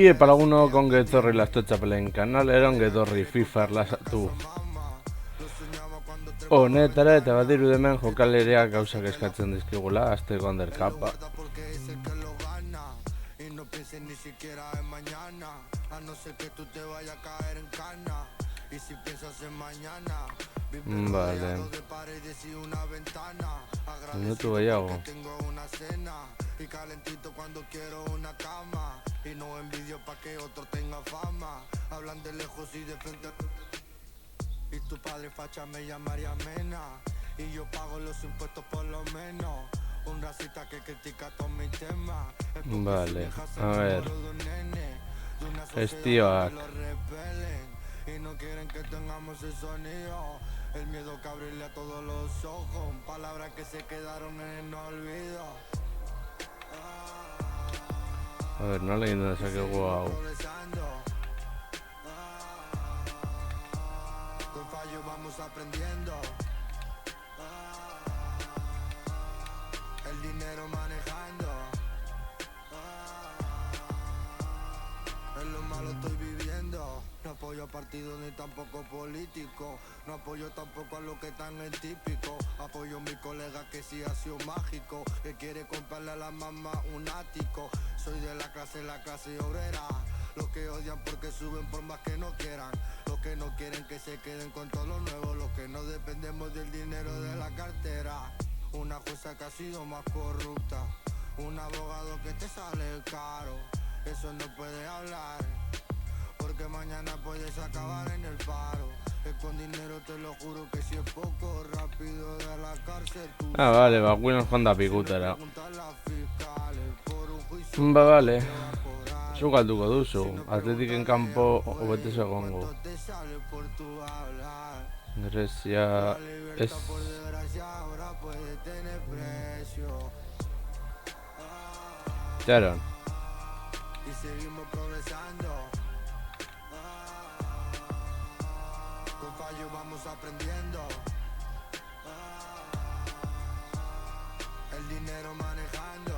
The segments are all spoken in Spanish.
Epa lagunok onge etorri lasto txapelen kanalera, onge etorri FIFA erlasatu honetara eta badiru demen jokalereak gauzak eskatzen dizkigula, azteko underkapa. Vale. Minutu gehiago. Y calentito cuando quiero una cama y no envidio pa' que otro tenga fama. Hablan de lejos y de frente. Y tu padre facha me llamaría Mena y yo pago los impuestos por lo menos. Un racista que critica todos mis temas. Vale, a ver. Estioak. Y no quieren que tengamos el sonido. El miedo que abrirle a todos los ojos. Palabras que se quedaron en el olvido. A ver, no leí nada, saqué guau. Con fallo vamos aprendiendo. El dinero manejando. En lo malo estoy viviendo. No apoyo a partidos ni tampoco políticos. No apoyo tampoco a lo que tan es típico. Apoyo a mi colega que sí ha sido mágico, que quiere comprarle a la mamá un ático. Soy de la clase obrera. Los que odian porque suben por más que no quieran. Los que no quieren que se queden con todo lo nuevo. Los que no dependemos del dinero de la cartera. Una jueza que ha sido más corrupta. Un abogado que te sale caro. Eso no puede hablar, porque mañana puedes acabar en el paro. Es con dinero, te lo juro que si es poco, rápido de la cárcel. Vale, va, Williams Honda pikutera. Vale. Zu galduko duzu. Atletiken kanpo hobetez egongo. Grezia ez. Txaron. Y seguimos progresando. Con fallo vamos aprendiendo. El dinero manejando.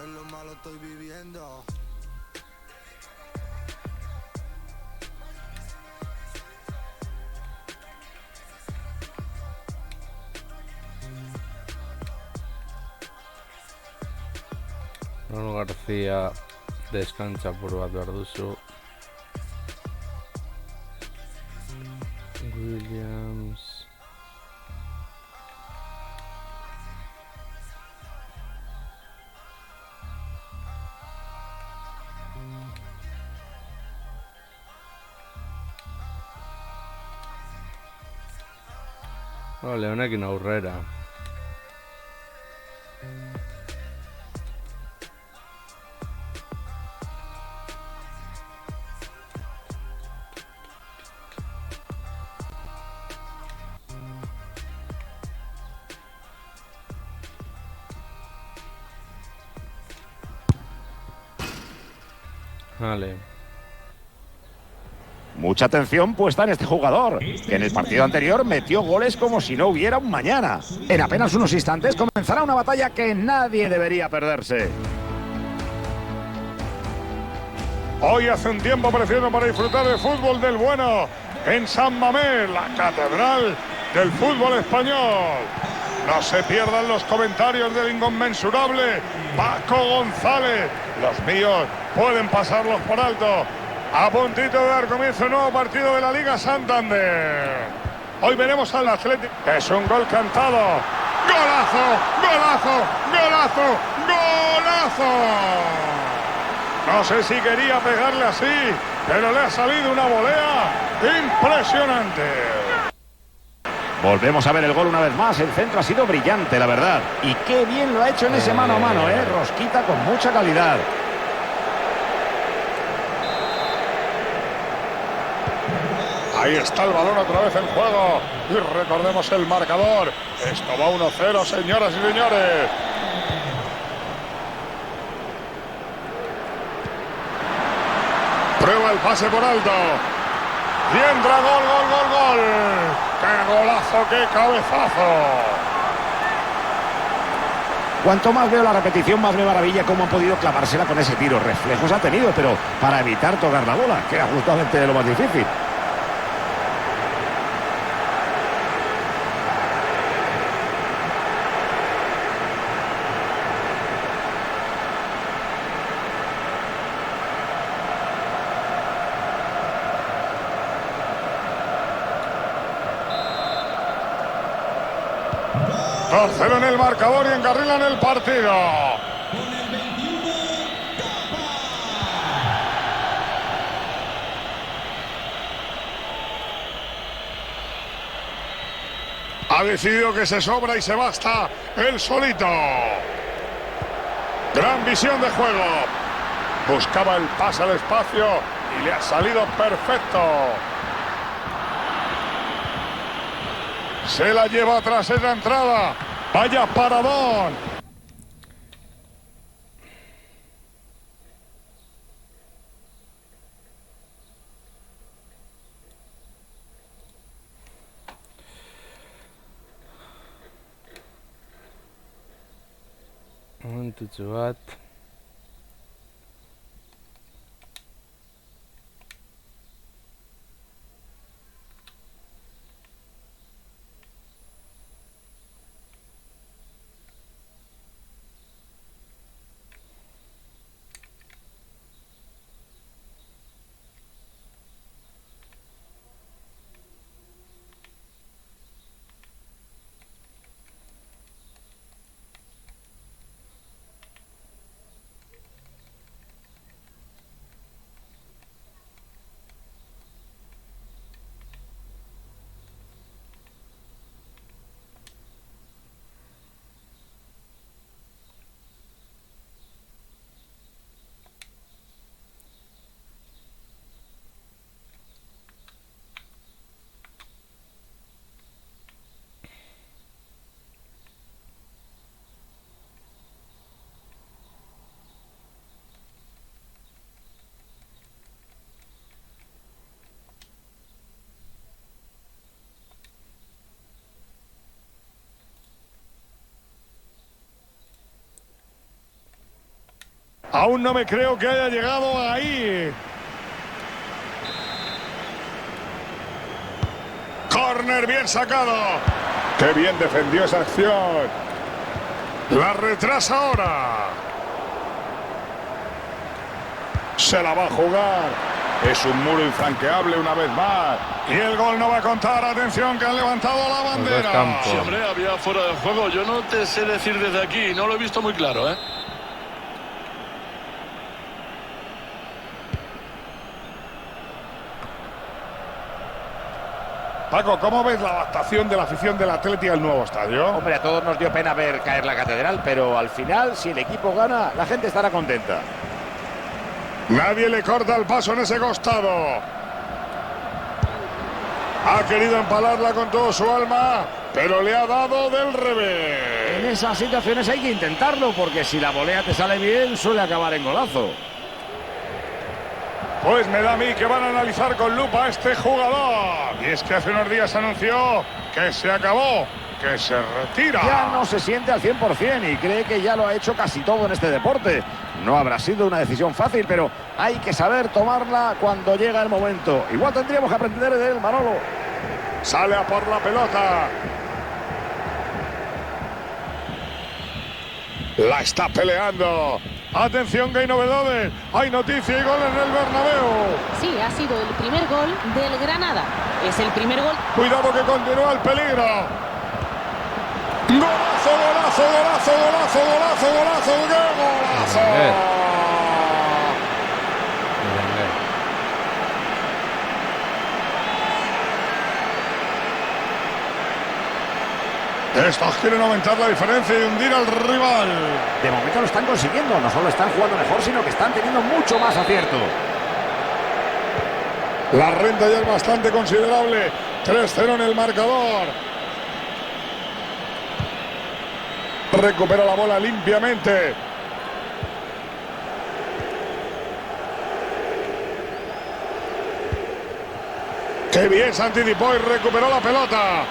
En lo malo estoy viviendo. Bruno García descansa por bat behar duzu. Williams. Vale, honekin aurrera. Vale. Mucha atención puesta en este jugador, que en el partido anterior metió goles como si no hubiera un mañana. En apenas unos instantes comenzará una batalla que nadie debería perderse. Hoy hace un tiempo precioso para disfrutar de fútbol del bueno en San Mamés, la catedral del fútbol español. No se pierdan los comentarios del inconmensurable Paco González. Los míos pueden pasarlos por alto. A puntito de dar comienzo un nuevo partido de la Liga Santander. Hoy veremos al Atlético. Es un gol cantado. ¡Golazo! ¡Golazo! ¡Golazo! ¡Golazo! No sé si quería pegarle así, pero le ha salido una volea impresionante. Volvemos a ver el gol una vez más. El centro ha sido brillante, la verdad. Y qué bien lo ha hecho en ese mano a mano, ¿eh? Rosquita con mucha calidad. Ahí está el balón otra vez en juego. Y recordemos el marcador. Esto va 1-0, señoras y señores. Prueba el pase por alto. Y entra gol. ¡Qué golazo, qué cabezazo! Cuanto más veo la repetición, más me maravilla cómo han podido clavársela con ese tiro. Reflejos ha tenido, pero para evitar tocar la bola, que era justamente lo más difícil. Tercero en el marcador y encarrilan el partido. Ha decidido que se sobra y se basta él solito. Gran visión de juego. Buscaba el pase al espacio y le ha salido perfecto. Se la lleva tras esa entrada. Vaya paradón. untuk juat Aún no me creo que haya llegado ahí. Córner bien sacado. Qué bien defendió esa acción. La retrasa ahora. Se la va a jugar. Es un muro infranqueable una vez más. Y el gol no va a contar. Atención que han levantado la bandera. Sí, hombre, había fuera de juego. Yo no te sé decir desde aquí. No lo he visto muy claro, ¿eh? Paco, ¿cómo ves la adaptación de la afición del Atleti al nuevo estadio? Hombre, a todos nos dio pena ver caer la catedral, pero al final, si el equipo gana, la gente estará contenta. Nadie le corta el paso en ese costado. Ha querido empalarla con todo su alma, pero le ha dado del revés. En esas situaciones hay que intentarlo, porque si la volea te sale bien, suele acabar en golazo. Pues me da a mí que van a analizar con lupa a este jugador. Y es que hace unos días anunció que se acabó, que se retira. Ya no se siente al 100% y cree que ya lo ha hecho casi todo en este deporte. No habrá sido una decisión fácil, pero hay que saber tomarla cuando llega el momento. Igual tendríamos que aprender de él, Manolo. Sale a por la pelota. La está peleando. Atención que hay novedades. Hay noticia y gol en el Bernabéu. Sí, ha sido el primer gol del Granada. Es el primer gol. Cuidado que continúa el peligro. Golazo, golazo, golazo, golazo, golazo, golazo, ¡qué golazo! Estos quieren aumentar la diferencia y hundir al rival. De momento lo están consiguiendo. No solo están jugando mejor, sino que están teniendo mucho más acierto. La renta ya es bastante considerable. 3-0 en el marcador. Recupera la bola limpiamente. Qué bien se anticipó y recuperó la pelota.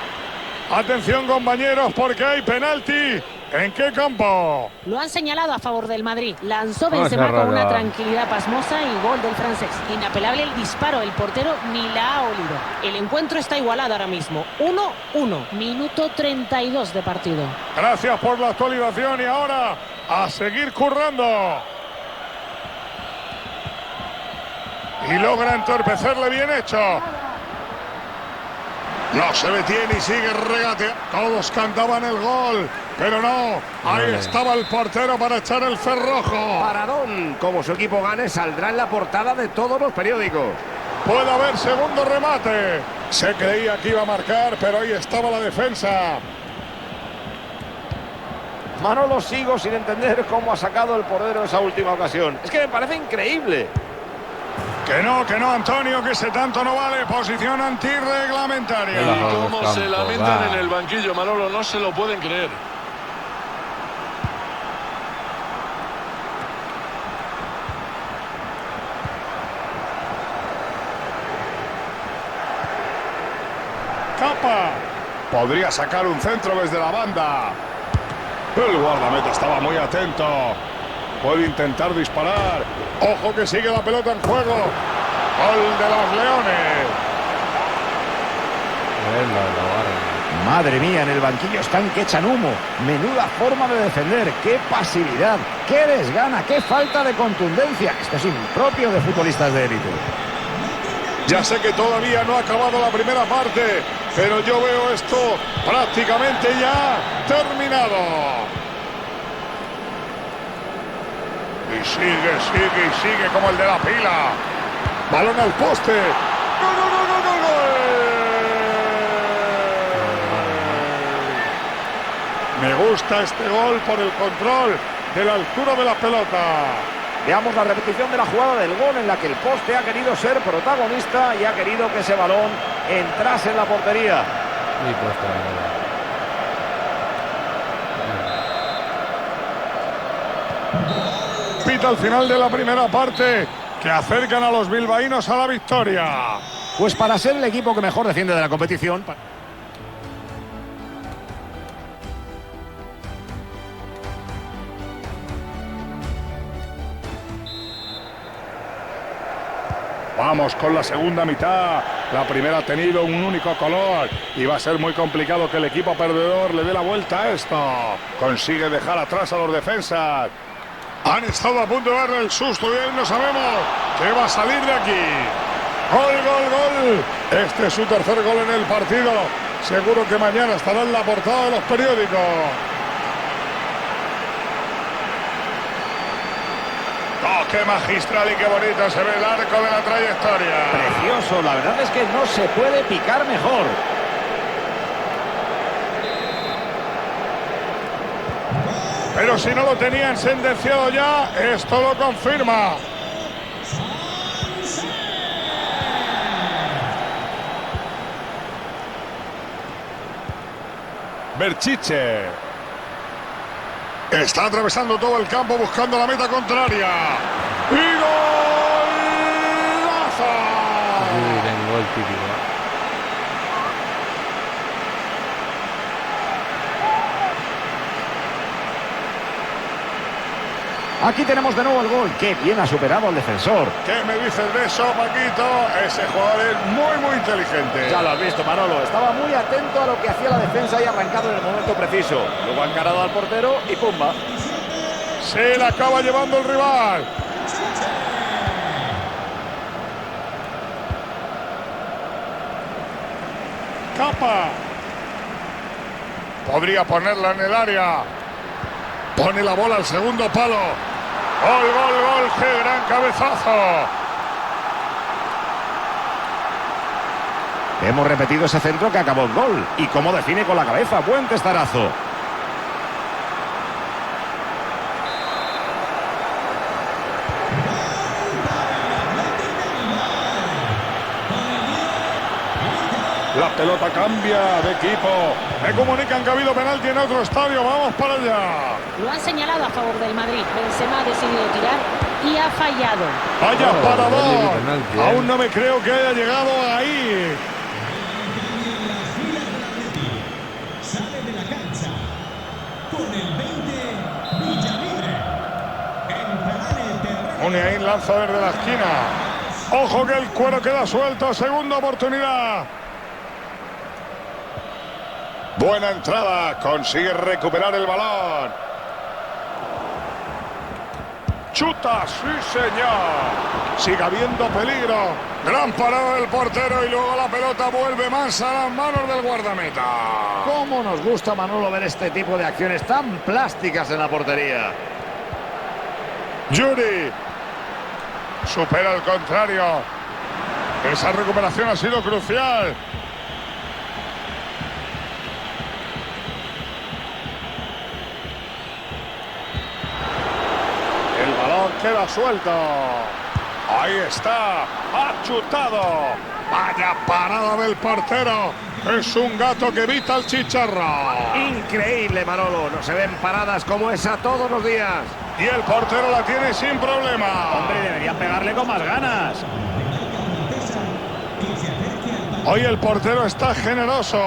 Atención compañeros porque hay penalti ¿En qué campo? Lo han señalado a favor del Madrid. Lanzó Benzema con una tranquilidad pasmosa y gol del francés. Inapelable el disparo, el portero ni la ha olido. El encuentro está igualado ahora mismo. 1-1. Minuto 32 de partido. Gracias por la actualización y ahora a seguir currando. Y logra entorpecerle bien hecho. No se detiene y sigue el regate. Todos cantaban el gol, pero no. Ahí estaba el portero para echar el cerrojo. Paradón. Como su equipo gane, saldrá en la portada de todos los periódicos. Puede haber segundo remate. Se creía que iba a marcar, pero ahí estaba la defensa. Manolo, sigo sin entender cómo ha sacado el portero esa última ocasión. Es que me parece increíble. Que no, Antonio, que ese tanto no vale. Posición antirreglamentaria. Y cómo se lamentan en el banquillo, Manolo, no se lo pueden creer. Capa. Podría sacar un centro desde la banda. El guardameta estaba muy atento. Puede intentar disparar. Ojo que sigue la pelota en juego. Gol de los Leones. Madre mía, en el banquillo están que echan humo. Menuda forma de defender. Qué pasividad, qué desgana, qué falta de contundencia. Esto es impropio de futbolistas de élite. Ya sé que todavía no ha acabado la primera parte, pero yo veo esto prácticamente ya terminado. Y sigue como el de la pila. Balón al poste. ¡Gol! Me gusta este gol por el control de la altura de la pelota. Veamos la repetición de la jugada del gol en la que el poste ha querido ser protagonista y ha querido que ese balón entrase en la portería. Pita al final de la primera parte que acercan a los bilbaínos a la victoria. Pues para ser el equipo que mejor defiende de la competición. Vamos con la segunda mitad. La primera ha tenido un único color y va a ser muy complicado que el equipo perdedor le dé la vuelta a esto. Consigue dejar atrás a los defensas. Han estado a punto de darle el susto y no sabemos qué va a salir de aquí. Gol. Este es su tercer gol en el partido. Seguro que mañana estará en la portada de los periódicos. ¡Oh, qué magistral y qué bonito se ve el arco de la trayectoria! Precioso, la verdad es que no se puede picar mejor. Pero si no lo tenían sentenciado ya, esto lo confirma. Berchiche. Está atravesando todo el campo buscando la meta contraria. ¡Y golazo! Gol típico. Aquí tenemos de nuevo el gol. Qué bien ha superado al defensor. ¿Qué me dices de eso, Paquito? Ese jugador es muy inteligente. Ya lo has visto, Manolo. Estaba muy atento a lo que hacía la defensa y arrancado en el momento preciso. Luego ha encarado al portero y ¡pumba! Se la acaba llevando el rival. Capa. Podría ponerla en el área. Pone la bola al segundo palo. Gol. ¡Qué gran cabezazo! Hemos repetido ese centro que acabó el gol. Y cómo define con la cabeza. Buen testarazo. La pelota cambia de equipo. Me comunican que ha habido penalti en otro estadio. Vamos para allá. Lo han señalado a favor del Madrid. Benzema ha decidido tirar y ha fallado. Vaya parador. penalti, Aún no me creo que haya llegado ahí. Sale de la cancha con el Muniain lanza desde la esquina. Ojo que el cuero queda suelto. Segunda oportunidad. Buena entrada. Consigue recuperar el balón. Chuta, sí señor. Sigue habiendo peligro. Gran parada del portero y luego la pelota vuelve más a las manos del guardameta. ¿Cómo nos gusta, Manolo, ver este tipo de acciones tan plásticas en la portería? Yuri. Supera al contrario. Esa recuperación ha sido crucial. El balón queda suelto. Ahí está. Ha chutado. Vaya parada del portero. Es un gato que evita el chicharro. Increíble, Manolo. No se ven paradas como esa todos los días. Y el portero la tiene sin problema. Hombre, deberían pegarle con más ganas. Hoy el portero está generoso.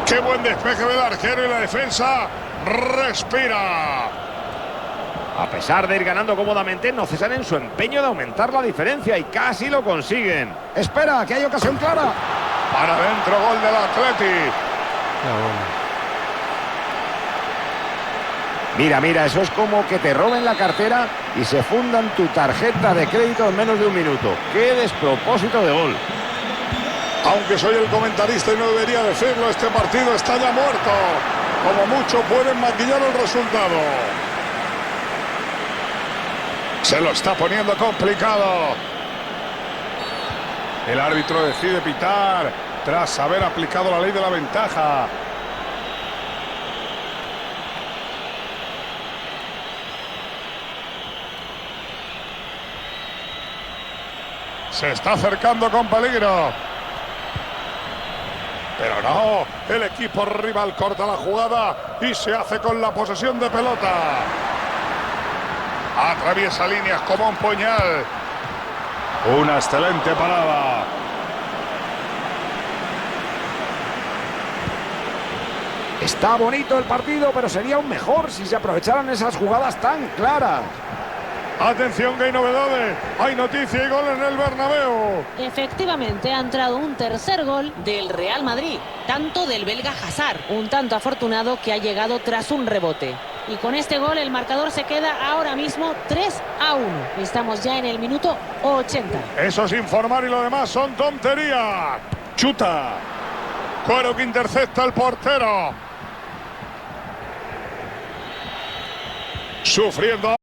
Qué buen despeje del arquero y la defensa respira. A pesar de ir ganando cómodamente, no cesan en su empeño de aumentar la diferencia y casi lo consiguen. Espera, que hay ocasión clara. Para adentro, gol del Atleti. Mira, mira, eso es como que te roben la cartera y se fundan tu tarjeta de crédito en menos de un minuto. ¡Qué despropósito de gol! Aunque soy el comentarista y no debería decirlo, este partido está ya muerto. Como mucho pueden maquillar el resultado. Se lo está poniendo complicado. El árbitro decide pitar tras haber aplicado la ley de la ventaja. Se está acercando con peligro. Pero no, el equipo rival corta la jugada y se hace con la posesión de pelota. Atraviesa líneas como un puñal. Una excelente parada. Está bonito el partido, pero sería aún mejor si se aprovecharan esas jugadas tan claras. Atención que hay novedades, hay noticia y gol en el Bernabéu. Efectivamente, ha entrado un tercer gol del Real Madrid, tanto del belga Hazard, un tanto afortunado que ha llegado tras un rebote. Y con este gol el marcador se queda ahora mismo 3-1. Estamos ya en el minuto 80. Eso es informar y lo demás son tonterías. Chuta. Cuero que intercepta al portero. Sufriendo.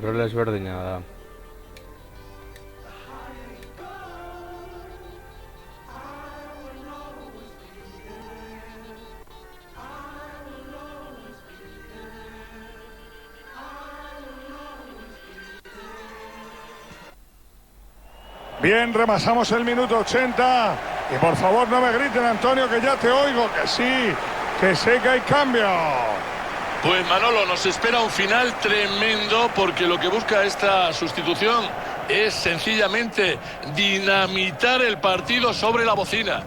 Roles verde y nada. Bien, remasamos el minuto 80. Y por favor no me griten, Antonio, que ya te oigo, que sí, que sé que hay cambio. Pues Manolo, nos espera un final tremendo porque lo que busca esta sustitución es sencillamente dinamitar el partido sobre la bocina.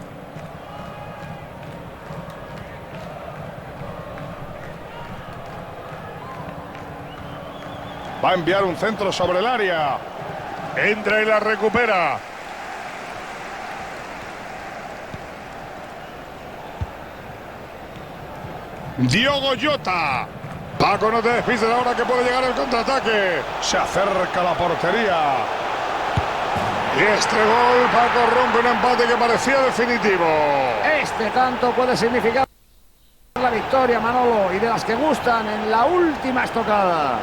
Va a enviar un centro sobre el área. Entra y la recupera. Diogo Jota. Paco, no te despistes ahora que puede llegar el contraataque. Se acerca a la portería. Y este gol, Paco, rompe un empate que parecía definitivo. Este tanto puede significar la victoria, Manolo, y de las que gustan en la última estocada.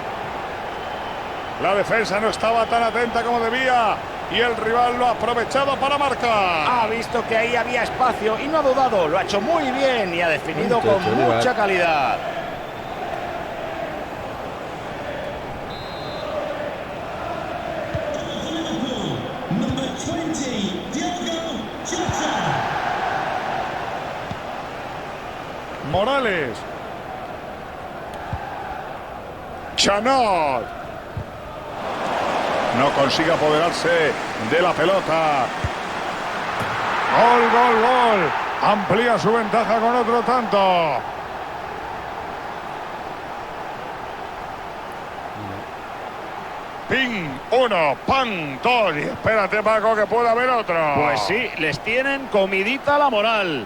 La defensa no estaba tan atenta como debía y el rival lo ha aprovechado para marcar. Ha visto que ahí había espacio y no ha dudado, lo ha hecho muy bien y ha definido con mucha calidad. Morales. Chanot. No consigue apoderarse de la pelota. Gol, gol, gol. Amplía su ventaja con otro tanto. Ping, 1, pan, 2. Y espérate, Paco, que pueda haber otro. Pues sí, les tienen comidita la moral.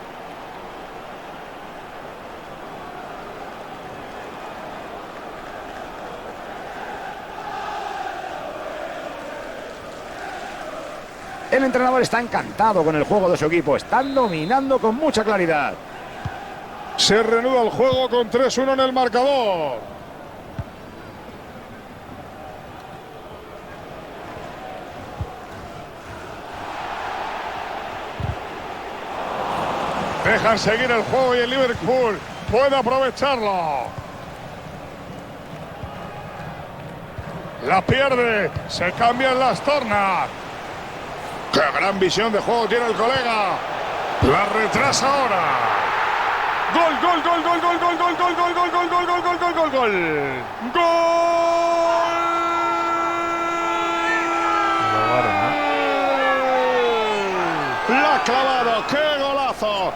El entrenador está encantado con el juego de su equipo. Están dominando con mucha claridad. Se reanuda el juego con 3-1 en el marcador. Dejan seguir el juego y el Liverpool puede aprovecharlo. La pierde. Se cambian las tornas. ¡Qué gran visión de juego tiene el colega! La retrasa ahora. ¡Gol, gol, gol, gol, gol, gol, gol, gol, gol, gol, gol, gol, gol, gol, gol, gol, gol! ¡Gol! ¡La ha clavado! ¡Qué golazo!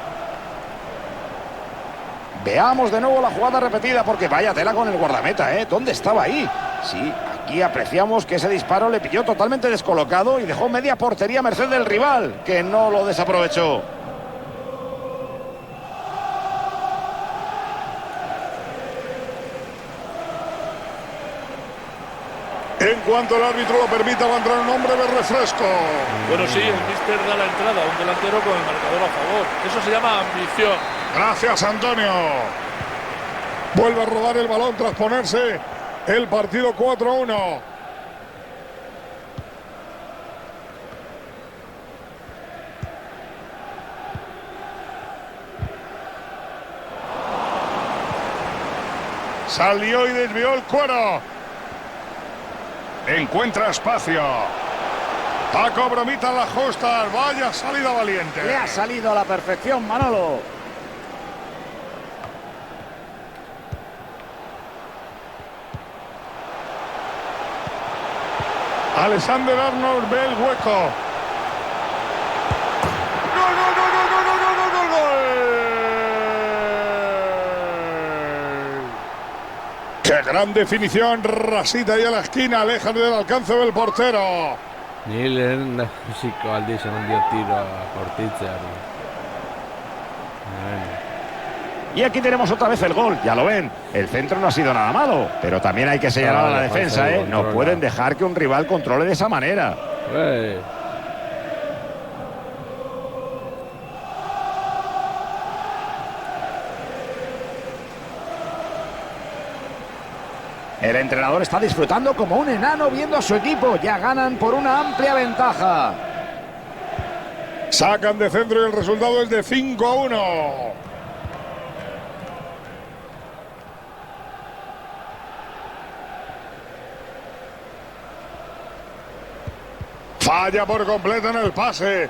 Veamos de nuevo la jugada repetida porque vaya tela con el guardameta, ¿eh? ¿Dónde estaba ahí? Sí, aquí apreciamos que ese disparo le pilló totalmente descolocado y dejó media portería a merced del rival, que no lo desaprovechó. En cuanto el árbitro lo permita, va a entrar un hombre de refresco. Bueno, sí, el míster da la entrada a un delantero con el marcador a favor. Eso se llama ambición. Gracias, Antonio. Vuelve a rodar el balón tras ponerse el partido 4-1. Salió y desvió el cuero. Encuentra espacio. Paco Bromita la justa. Vaya salida valiente. Le ha salido a la perfección, Manolo. Alexander Arnold ve el hueco. ¡Gol, gol, gol, gol, gol, gol, gol, gol, gol! ¡Qué gran definición! Rasita ahí a la esquina, alejan del alcance del portero. Ni lehendabiziko aldiz eman dio tiro Bortitzeari. Y aquí tenemos otra vez el gol, ya lo ven. El centro no ha sido nada malo, pero también hay que señalar a la defensa, ¿eh? No pueden dejar que un rival controle de esa manera. El entrenador está disfrutando como un enano viendo a su equipo. Ya ganan por una amplia ventaja. Sacan de centro y el resultado es de 5-1. Falla por completo en el pase.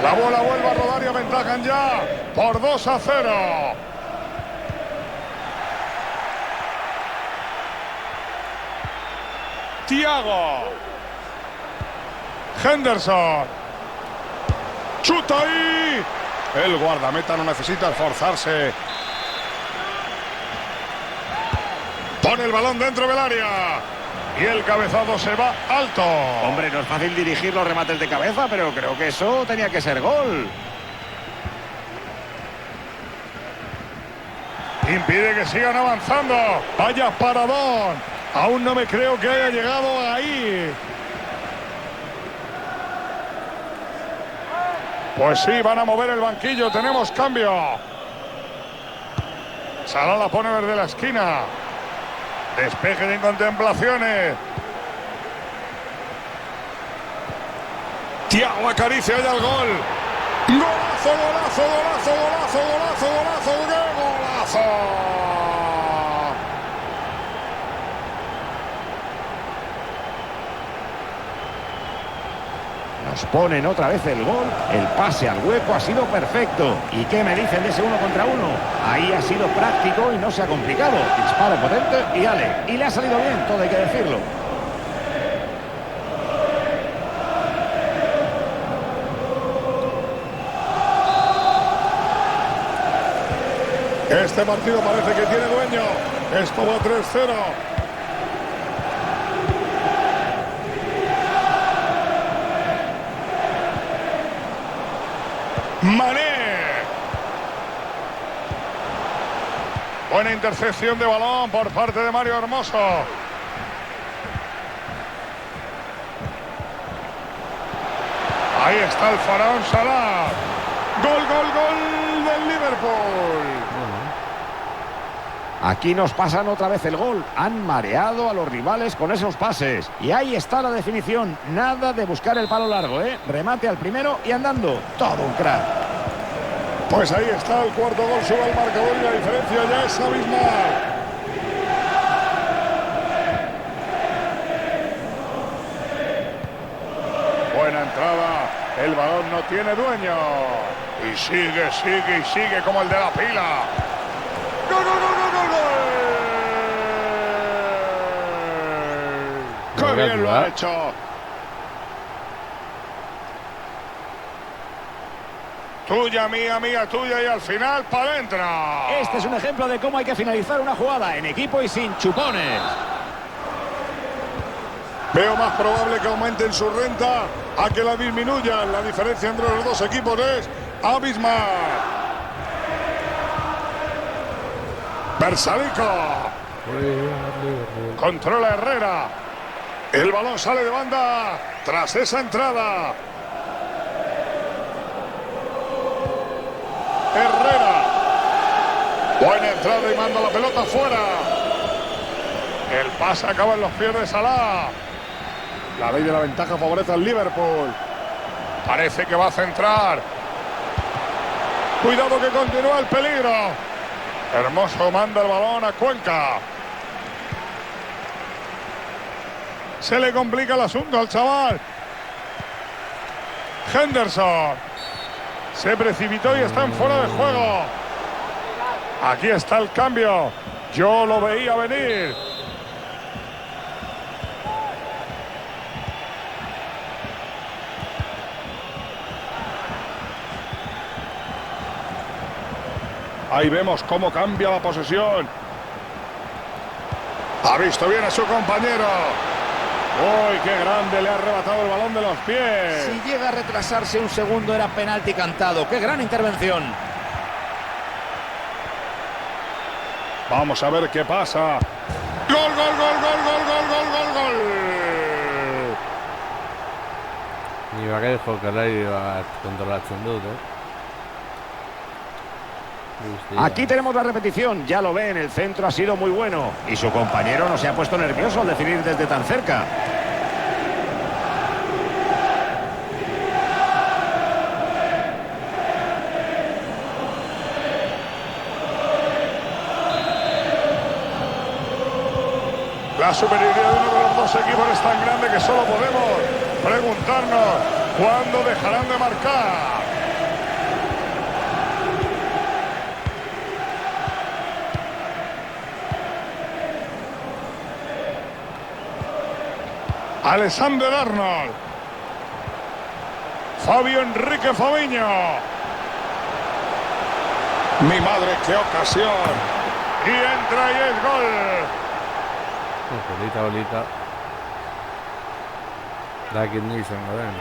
La bola vuelve a rodar y aventajan ya por 2-0. Thiago. Henderson. Chuta ahí. El guardameta no necesita esforzarse. Pone el balón dentro del área. Y el cabezazo se va alto. Hombre, no es fácil dirigir los remates de cabeza, pero creo que eso tenía que ser gol. Impide que sigan avanzando. Vaya paradón. Aún no me creo que haya llegado ahí. Pues sí, van a mover el banquillo. Tenemos cambio. Salah la pone desde la esquina. Despeje de contemplaciones. Thiago acaricia ya el gol. ¡Golazo, golazo, golazo, golazo, golazo, golazo! ¡Qué golazo! Nos ponen otra vez el gol. El pase al hueco ha sido perfecto. ¿Y qué me dicen de ese 1 contra 1? Ahí ha sido práctico y no se ha complicado. Disparo potente y ale. Y le ha salido bien, todo hay que decirlo. Este partido parece que tiene dueño. Esto va 3-0. Mané. Buena intercepción de balón por parte de Mario Hermoso. Ahí está el faraón Salah. Gol, gol, gol del Liverpool. Aquí nos pasan otra vez el gol. Han mareado a los rivales con esos pases. Y ahí está la definición. Nada de buscar el palo largo, ¿eh? Remate al primero y andando. Todo un crack. Pues ahí está el cuarto gol. Sube al marcador y la diferencia ya es abismal. Buena entrada. El balón no tiene dueño. Y sigue, sigue y sigue como el de la pila. ¡Gol, gol, gol, gol, gol! ¡Qué bien lo ha hecho! Tuya, mía, mía, tuya y al final para adentro. Este es un ejemplo de cómo hay que finalizar una jugada en equipo y sin chupones. Veo más probable que aumenten su renta a que la disminuyan. La diferencia entre los dos equipos es abismal. Bersalico. Controla Herrera. El balón sale de banda tras esa entrada. Herrera. Buena entrada y manda la pelota fuera. El pase acaba en los pies de Salah. La ley de la ventaja favorece al Liverpool. Parece que va a centrar. Cuidado que continúa el peligro. Hermoso manda el balón a Cuenca. Se le complica el asunto al chaval. Henderson. Se precipitó y está en fuera de juego. Aquí está el cambio. Yo lo veía venir. Ahí vemos cómo cambia la posesión. Ha visto bien a su compañero. ¡Uy, qué grande! Le ha arrebatado el balón de los pies. Si llega a retrasarse un segundo era penalti cantado. ¡Qué gran intervención! Vamos a ver qué pasa. ¡Gol, gol, gol, gol, gol, gol, gol, gol, gol! Nibake jokalari bat kontrolatzen dut, Aquí tenemos la repetición, ya lo ven, el centro ha sido muy bueno y su compañero no se ha puesto nervioso al definir desde tan cerca. La superioridad de uno de los dos equipos es tan grande que solo podemos preguntarnos cuándo dejarán de marcar. Alexander Arnold. Fabio Enrique Fabinho. Mi madre, qué ocasión. Y entra y es gol. Bolita. Lakin Nielsen, a ver.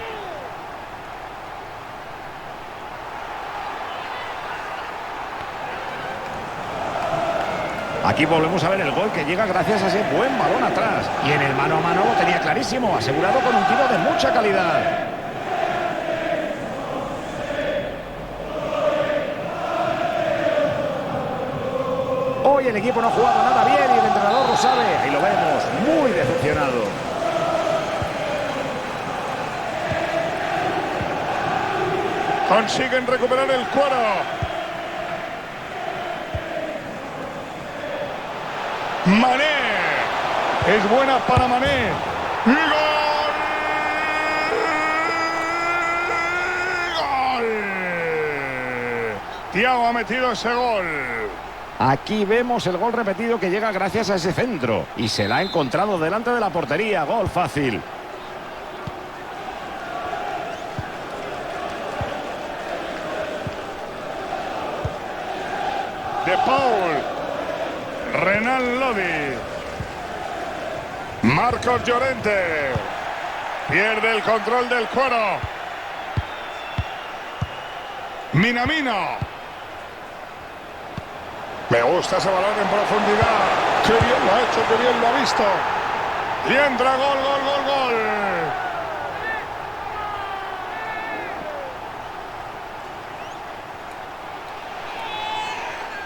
Aquí volvemos a ver el gol que llega gracias a ese buen balón atrás. Y en el mano a mano lo tenía clarísimo, asegurado con un tiro de mucha calidad. Hoy el equipo no ha jugado nada bien y el entrenador lo sabe. Ahí lo vemos, muy decepcionado. Consiguen recuperar el cuero. Mané. Es buena para Mané. ¡Y gol! ¡Gol! Thiago ha metido ese gol. Aquí vemos el gol repetido que llega gracias a ese centro. Y se la ha encontrado delante de la portería. Gol fácil. De Paul. Renan Lodi. Marcos Llorente. Pierde el control del cuero. Minamino. Me gusta ese balón en profundidad. Qué bien lo ha hecho, qué bien lo ha visto. Y entra gol.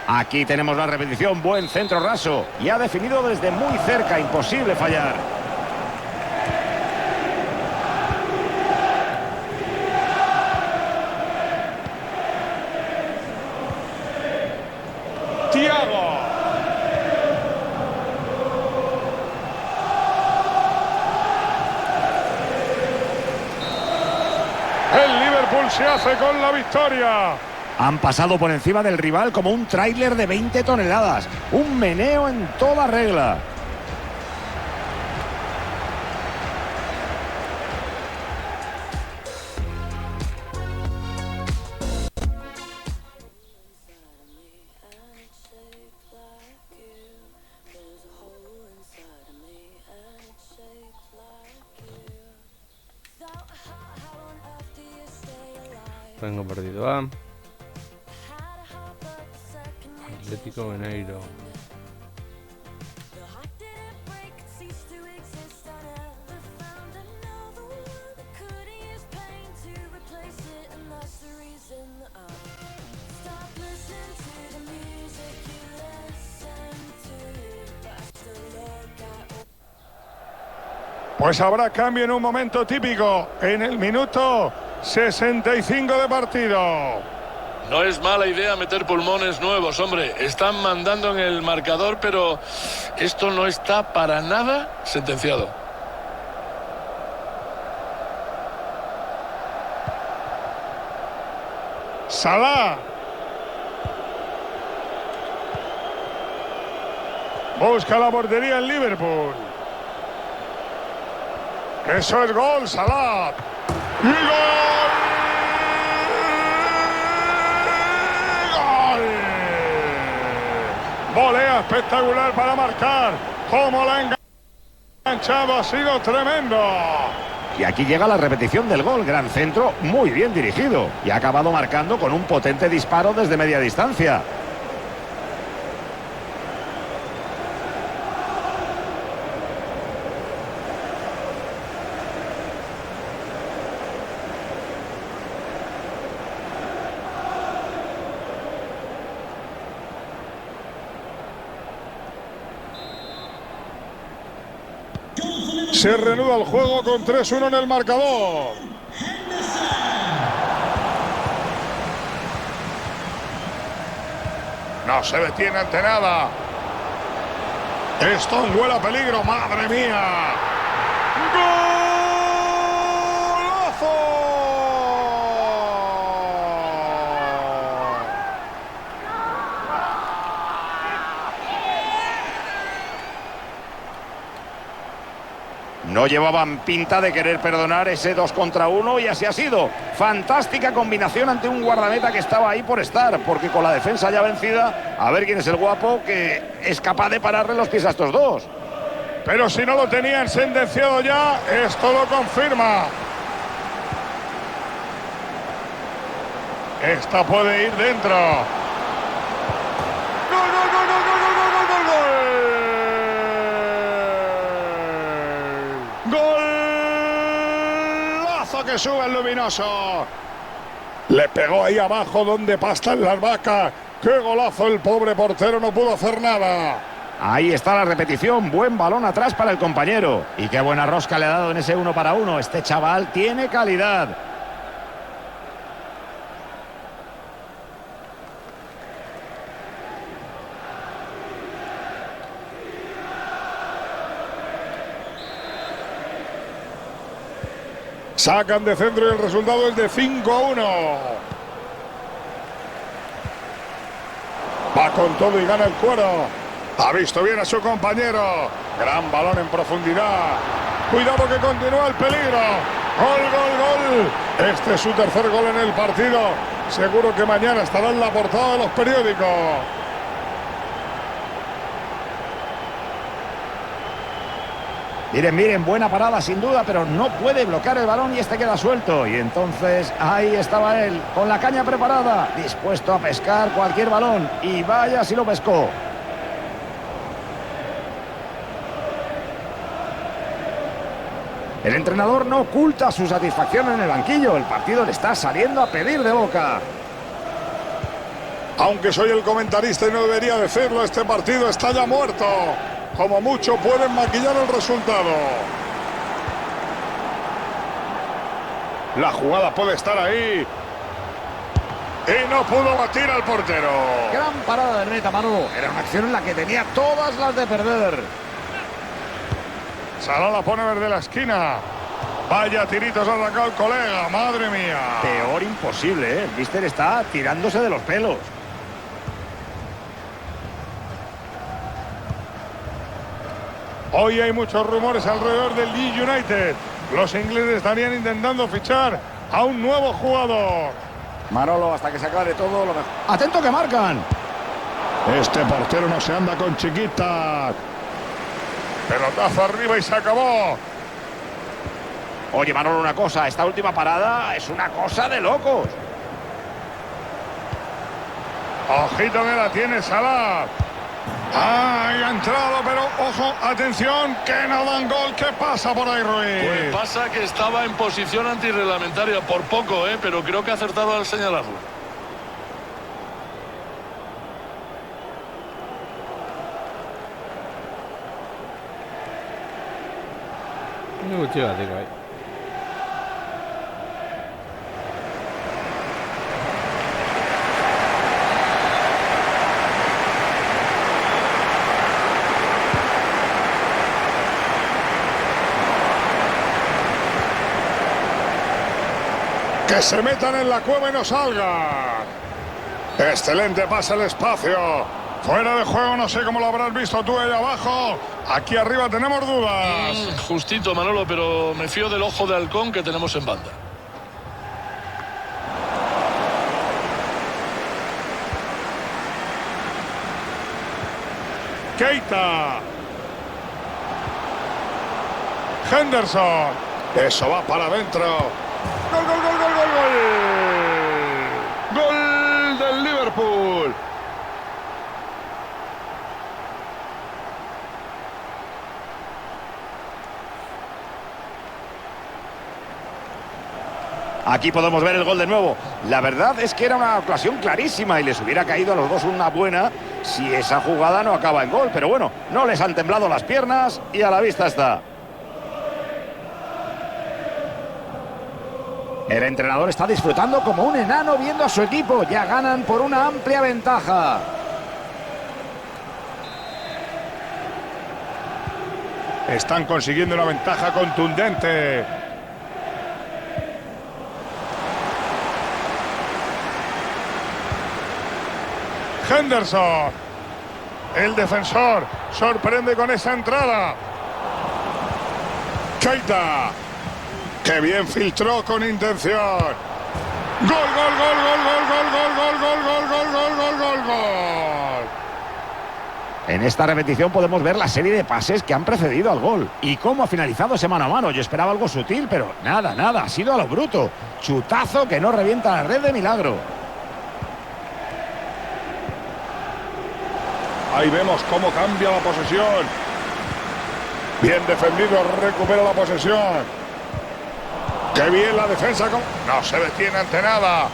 Aquí tenemos la repetición, buen centro raso. Y ha definido desde muy cerca, imposible fallar. Thiago. El Liverpool se hace con la victoria. Han pasado por encima del rival como un tráiler de 20 toneladas. Un meneo en toda regla. Tengo perdido a Atlético Mineiro. Pues habrá cambio en un momento típico, en el minuto 65 de partido. No es mala idea meter pulmones nuevos, hombre. Están mandando en el marcador, pero esto no está para nada sentenciado. Salah. Busca la portería en Liverpool. Eso es gol, Salah. ¡Y gol! ¡Gol! Volea espectacular para marcar. Cómo la ha enganchado, ha sido tremendo. Y aquí llega la repetición del gol. Gran centro, muy bien dirigido. Y ha acabado marcando con un potente disparo desde media distancia. Se reanuda el juego con 3-1 en el marcador. No se detiene ante nada. Esto huele a peligro, madre mía. ¡Golazo! No No llevaban pinta de querer perdonar ese 2 contra 1 y así ha sido. Fantástica combinación ante un guardameta que estaba ahí por estar, porque con la defensa ya vencida, a ver quién es el guapo que es capaz de pararle los pies a estos dos. Pero si no lo tenían sentenciado ya, esto lo confirma. Esta puede ir dentro. ¡Gol, gol, gol, gol, gol, gol, gol, gol! ¡Golazo que sube el luminoso! Le pegó ahí abajo donde pastan las vacas. ¡Qué golazo! El pobre portero no pudo hacer nada. Ahí está la repetición, buen balón atrás para el compañero. Y qué buena rosca le ha dado en ese 1 para 1. Este chaval tiene calidad. Sacan de centro y el resultado es de 5-1. Va con todo y gana el cuero. Ha visto bien a su compañero. Gran balón en profundidad. Cuidado que continúa el peligro. Gol, gol, gol. Este es su tercer gol en el partido. Seguro que mañana estará en la portada de los periódicos. Miren, miren, buena parada sin duda, pero no puede bloquear el balón y este queda suelto. Y entonces ahí estaba él, con la caña preparada, dispuesto a pescar cualquier balón. Y vaya si lo pescó. El entrenador no oculta su satisfacción en el banquillo. El partido le está saliendo a pedir de boca. Aunque soy el comentarista y no debería decirlo, este partido está ya muerto. Como mucho pueden maquillar el resultado. La jugada puede estar ahí. Y no pudo batir al portero. Gran parada de Neta, Manu. Era una acción en la que tenía todas las de perder. Salah la pone verde la esquina. Vaya tiritos ha sacado el colega, madre mía. Peor imposible, ¿eh? El míster está tirándose de los pelos. Hoy hay muchos rumores alrededor del Leeds United. Los ingleses estarían intentando fichar a un nuevo jugador. Manolo, hasta que se aclare todo lo mejor. ¡Atento que marcan! Este portero no se anda con chiquitas. Pelotazo arriba y se acabó. Oye, Manolo, una cosa. Esta última parada es una cosa de locos. Ojito que la tiene Salah. ¡Ay, ha entrado! Pero, ojo, atención, que no dan gol. ¿Qué pasa por ahí, Ruiz? Pues pasa que estaba en posición antirreglamentaria, por poco, pero creo que ha acertado al señalarlo. Que se metan en la cueva y no salgan. Excelente pase al espacio. Fuera de juego, no sé cómo lo habrás visto tú ahí abajo. Aquí arriba tenemos dudas. Justito, Manolo, pero me fío del ojo de halcón que tenemos en banda. Keita. Henderson. Eso va para adentro. ¡Gol, gol, gol, gol, gol, gol! ¡Gol del Liverpool! Aquí podemos ver el gol de nuevo. La verdad es que era una ocasión clarísima y les hubiera caído a los dos una buena si esa jugada no acaba en gol. Pero bueno, no les han temblado las piernas y a la vista está. El entrenador está disfrutando como un enano viendo a su equipo. Ya ganan por una amplia ventaja. Están consiguiendo una ventaja contundente. Henderson. El defensor sorprende con esa entrada. Keita. ¡Qué bien filtró con intención! ¡Gol, gol, gol, gol, gol, gol, gol, gol, gol, gol, gol, gol, gol, gol! En esta repetición podemos ver la serie de pases que han precedido al gol. Y cómo ha finalizado ese mano a mano. Yo esperaba algo sutil, pero nada, nada. Ha sido a lo bruto. Chutazo que no revienta la red de milagro. Ahí vemos cómo cambia la posesión. Bien defendido, recupera la posesión. ¡Qué bien la defensa! No se detiene ante nada.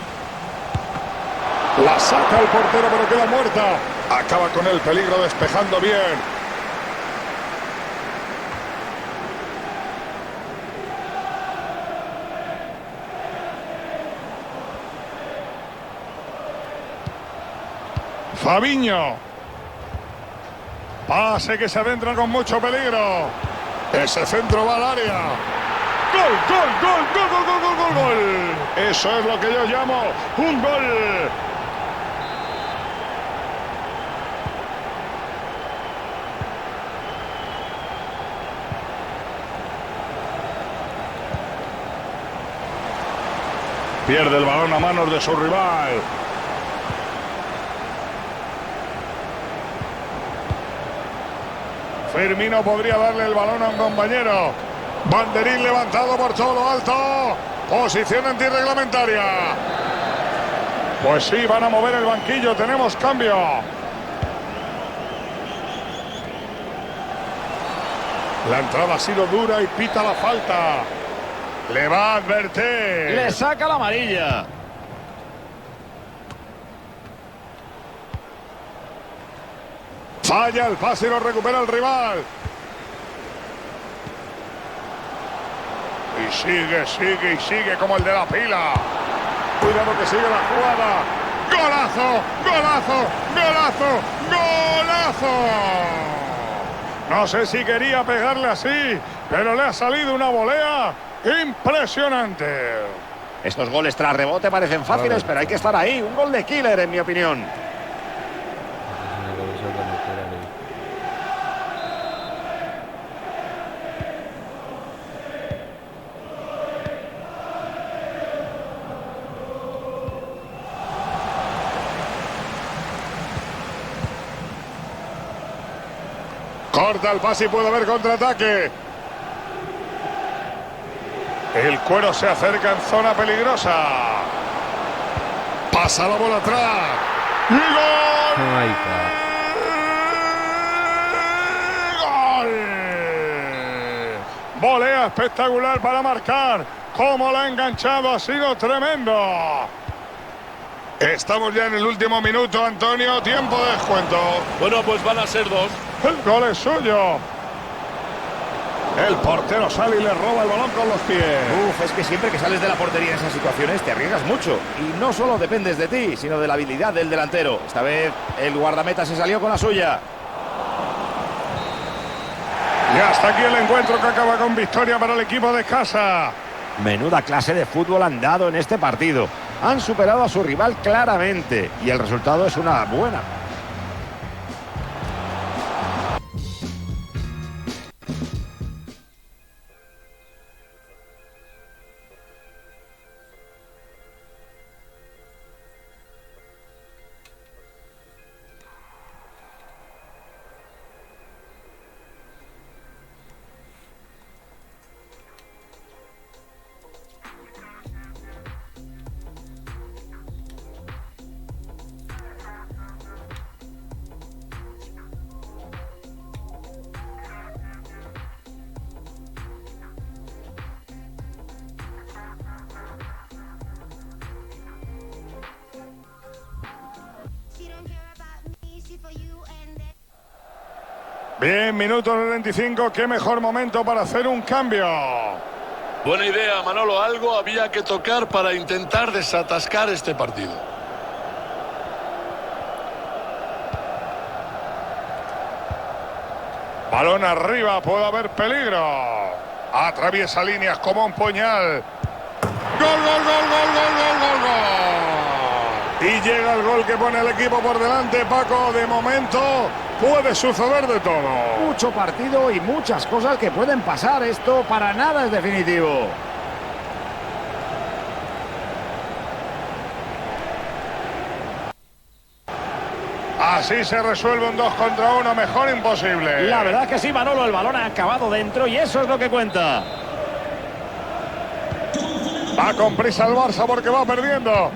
La saca el portero, pero queda muerta. Acaba con el peligro despejando bien. Fabinho. Pase que se adentra con mucho peligro. Ese centro va al área. ¡Gol, gol, gol, gol, gol, gol, gol, gol, gol! Eso es lo que yo llamo un gol. Pierde el balón a manos de su rival. Firmino podría darle el balón a un compañero. Banderín levantado por todo lo alto. Posición antirreglamentaria. Pues sí, van a mover el banquillo. Tenemos cambio. La entrada ha sido dura y pita la falta. Le va a advertir. Le saca la amarilla. Falla el pase y lo recupera el rival. Y sigue, sigue y sigue como el de la pila. Cuidado que sigue la jugada. ¡Golazo! ¡Golazo! ¡Golazo! ¡Golazo! No sé si quería pegarle así, pero le ha salido una volea impresionante. Estos goles tras rebote parecen fáciles, pero hay que estar ahí. Un gol de killer, en mi opinión. Corta el pase y puede haber contraataque. El Cuero se acerca en zona peligrosa. Pasa la bola atrás. ¡Y gol! Ay, ¡Gol! Volea espectacular para marcar. Cómo la ha enganchado, ha sido tremendo. Estamos ya en el último minuto, Antonio. Tiempo de descuento. Bueno, pues van a ser 2. El gol es suyo. El portero sale y le roba el balón con los pies. Es que siempre que sales de la portería en esas situaciones te arriesgas mucho. Y no solo dependes de ti, sino de la habilidad del delantero. Esta vez el guardameta se salió con la suya. Y hasta aquí el encuentro que acaba con victoria para el equipo de casa. Menuda clase de fútbol han dado en este partido. Han superado a su rival claramente. Y el resultado es una buena. Bien, minuto 95, qué mejor momento para hacer un cambio. Buena idea, Manolo. Algo había que tocar para intentar desatascar este partido. Balón arriba, puede haber peligro. Atraviesa líneas como un puñal. ¡Gol, gol, gol, gol, gol, gol, gol, gol! Y llega el gol que pone el equipo por delante, Paco. De momento puede suceder de todo. Mucho partido y muchas cosas que pueden pasar. Esto para nada es definitivo. Así se resuelve un 2 contra 1, mejor imposible. La verdad que sí, Manolo, el balón ha acabado dentro y eso es lo que cuenta. Va con prisa el Barça porque va perdiendo.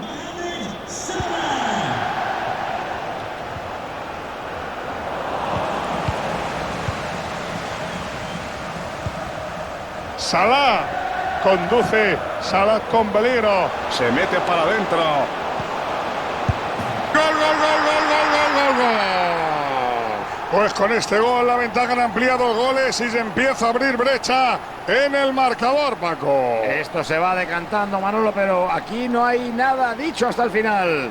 Salah conduce, Salah con peligro, se mete para adentro. ¡Gol, gol, gol, gol, gol, gol, gol, gol! Pues con este gol la ventaja han ampliado goles y se empieza a abrir brecha en el marcador, Paco. Esto se va decantando, Manolo, pero aquí no hay nada dicho hasta el final.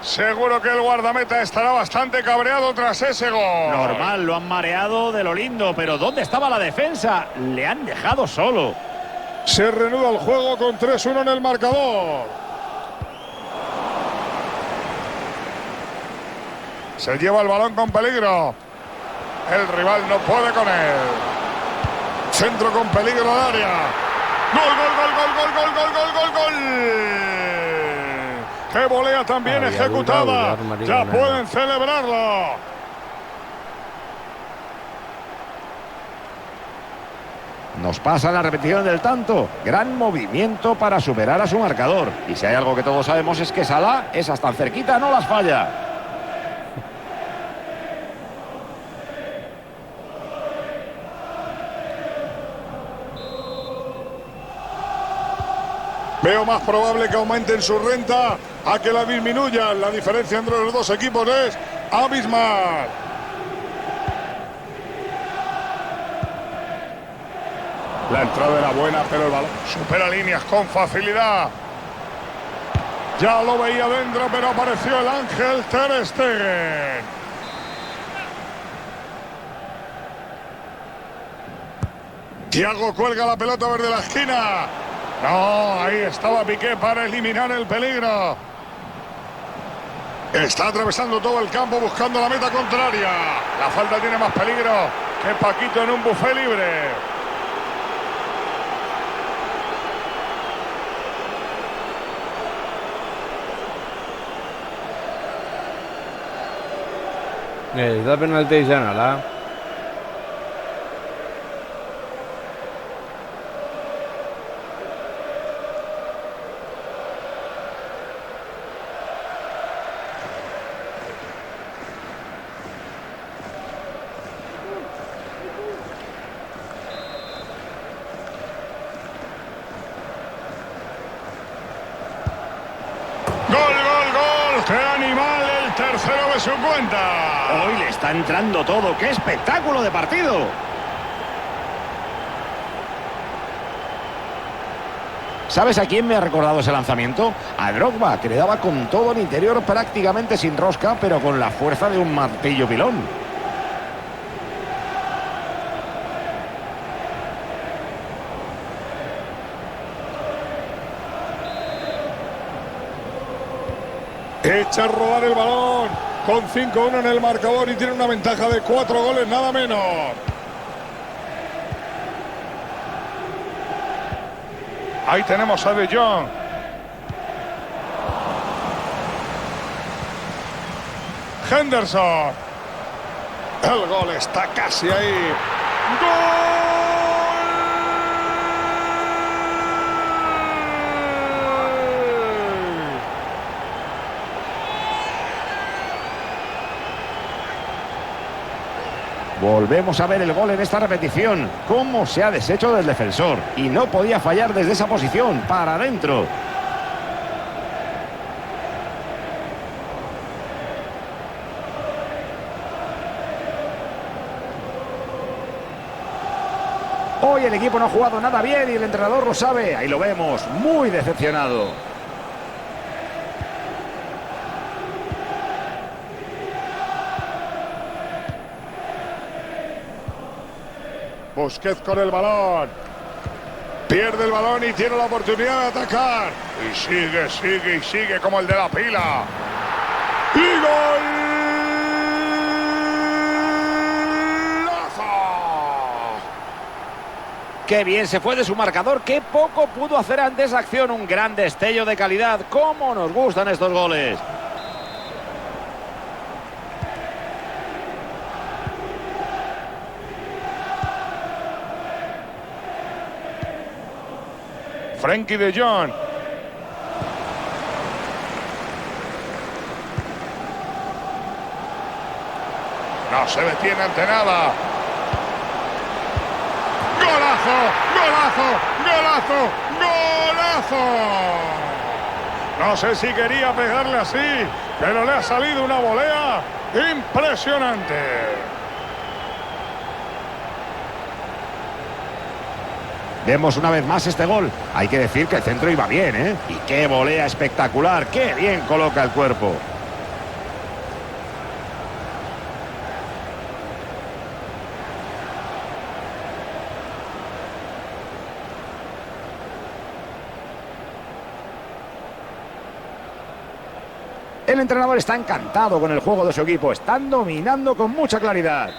Seguro que el guardameta estará bastante cabreado tras ese gol. Normal, lo han mareado de lo lindo, pero ¿dónde estaba la defensa? Le han dejado solo. Se reanuda el juego con 3-1 en el marcador. Se lleva el balón con peligro. El rival no puede con él. Centro con peligro al área. ¡Gol, gol, gol, gol, gol, gol, gol, gol, gol, gol! ¡Qué volea también ejecutada! ¡Ya pueden celebrarlo! Nos pasa la repetición del tanto. Gran movimiento para superar a su marcador. Y si hay algo que todos sabemos es que Salah, esas tan cerquita, no las falla. Veo más probable que aumenten su renta a que la disminuyan. La diferencia entre los dos equipos es abismal. La entrada era buena, pero el balón supera líneas con facilidad. Ya lo veía dentro, pero apareció el ángel Ter Stegen. Thiago cuelga la pelota desde la esquina. No, ahí estaba Piqué para eliminar el peligro. Está atravesando todo el campo buscando la meta contraria. La falta tiene más peligro que Paquito en un buffet libre. Da penalti general, ¡Qué animal! El tercero de su cuenta. Hoy le está entrando todo. ¡Qué espectáculo de partido! ¿Sabes a quién me ha recordado ese lanzamiento? A Drogba, que le daba con todo el interior prácticamente sin rosca, pero con la fuerza de un martillo pilón. Echa a rodar el balón con 5-1 en el marcador y tiene una ventaja de 4 goles, nada menos. Ahí tenemos a De Jong. Henderson. El gol está casi ahí. ¡Gol! Volvemos a ver el gol en esta repetición. Cómo se ha deshecho del defensor. Y no podía fallar desde esa posición. Para adentro. Hoy el equipo no ha jugado nada bien y el entrenador lo sabe. Ahí lo vemos. Muy decepcionado. Busquets con el balón. Pierde el balón y tiene la oportunidad de atacar. Y sigue como el de la pila. ¡Y golazo! Qué bien se fue de su marcador, qué poco pudo hacer ante esa acción. Un gran destello de calidad. ¡Cómo nos gustan estos goles! Frenkie de Jong. No se detiene ante nada. ¡Golazo! ¡Golazo! ¡Golazo! ¡Golazo! No sé si quería pegarle así, pero le ha salido una volea impresionante. Vemos una vez más este gol. Hay que decir que el centro iba bien, ¿eh? Y qué volea espectacular, qué bien coloca el cuerpo. El entrenador está encantado con el juego de su equipo. Están dominando con mucha claridad.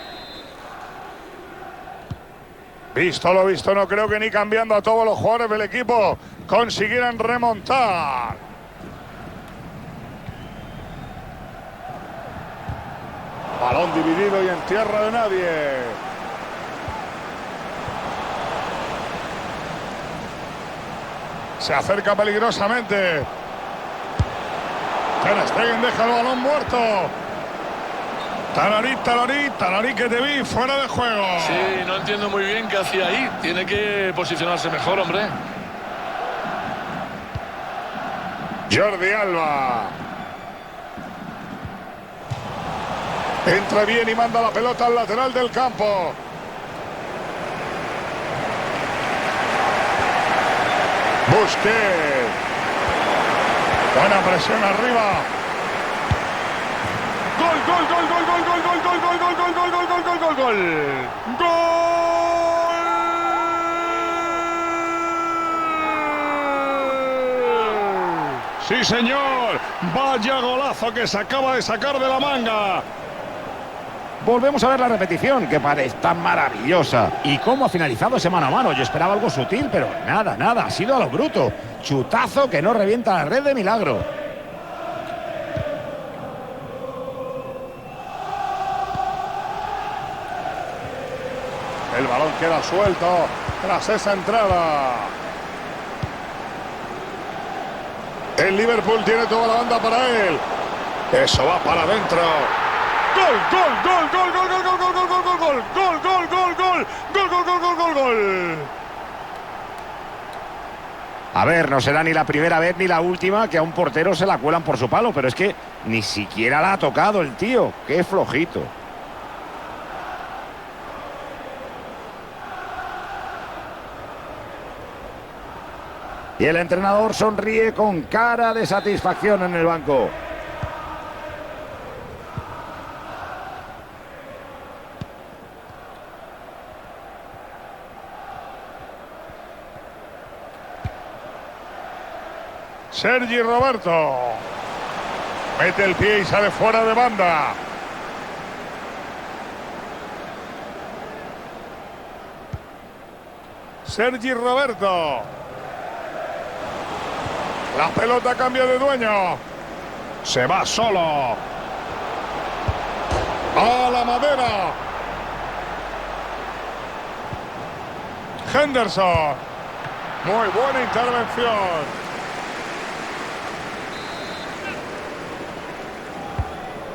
Visto lo visto, no creo que ni cambiando a todos los jugadores del equipo consiguieran remontar. Balón dividido y en tierra de nadie. Se acerca peligrosamente. Ter Stegen deja el balón muerto. Tararí, que te vi fuera de juego. Sí, no entiendo muy bien qué hacía ahí. Tiene que posicionarse mejor, hombre. Jordi Alba. Entra bien y manda la pelota al lateral del campo. Busquets. Buena presión arriba. Gol. Sí, señor. Vaya golazo que se acaba de sacar de la manga. Volvemos a ver la repetición, que parece tan maravillosa. Y cómo ha finalizado ese mano a mano. Yo esperaba algo sutil, pero nada. Ha sido a lo bruto. Chutazo que no revienta la red de milagro. El balón queda suelto tras esa entrada. El Liverpool tiene toda la banda para él. Eso va para adentro. Gol. A ver, no será ni la primera vez ni la última que a un portero se la cuelan por su palo, pero es que ni siquiera la ha tocado el tío. Qué flojito. Y el entrenador sonríe con cara de satisfacción en el banco. Sergi Roberto. Mete el pie y sale fuera de banda. Sergi Roberto. La pelota cambia de dueño. Se va solo. A la madera. Henderson. Muy buena intervención.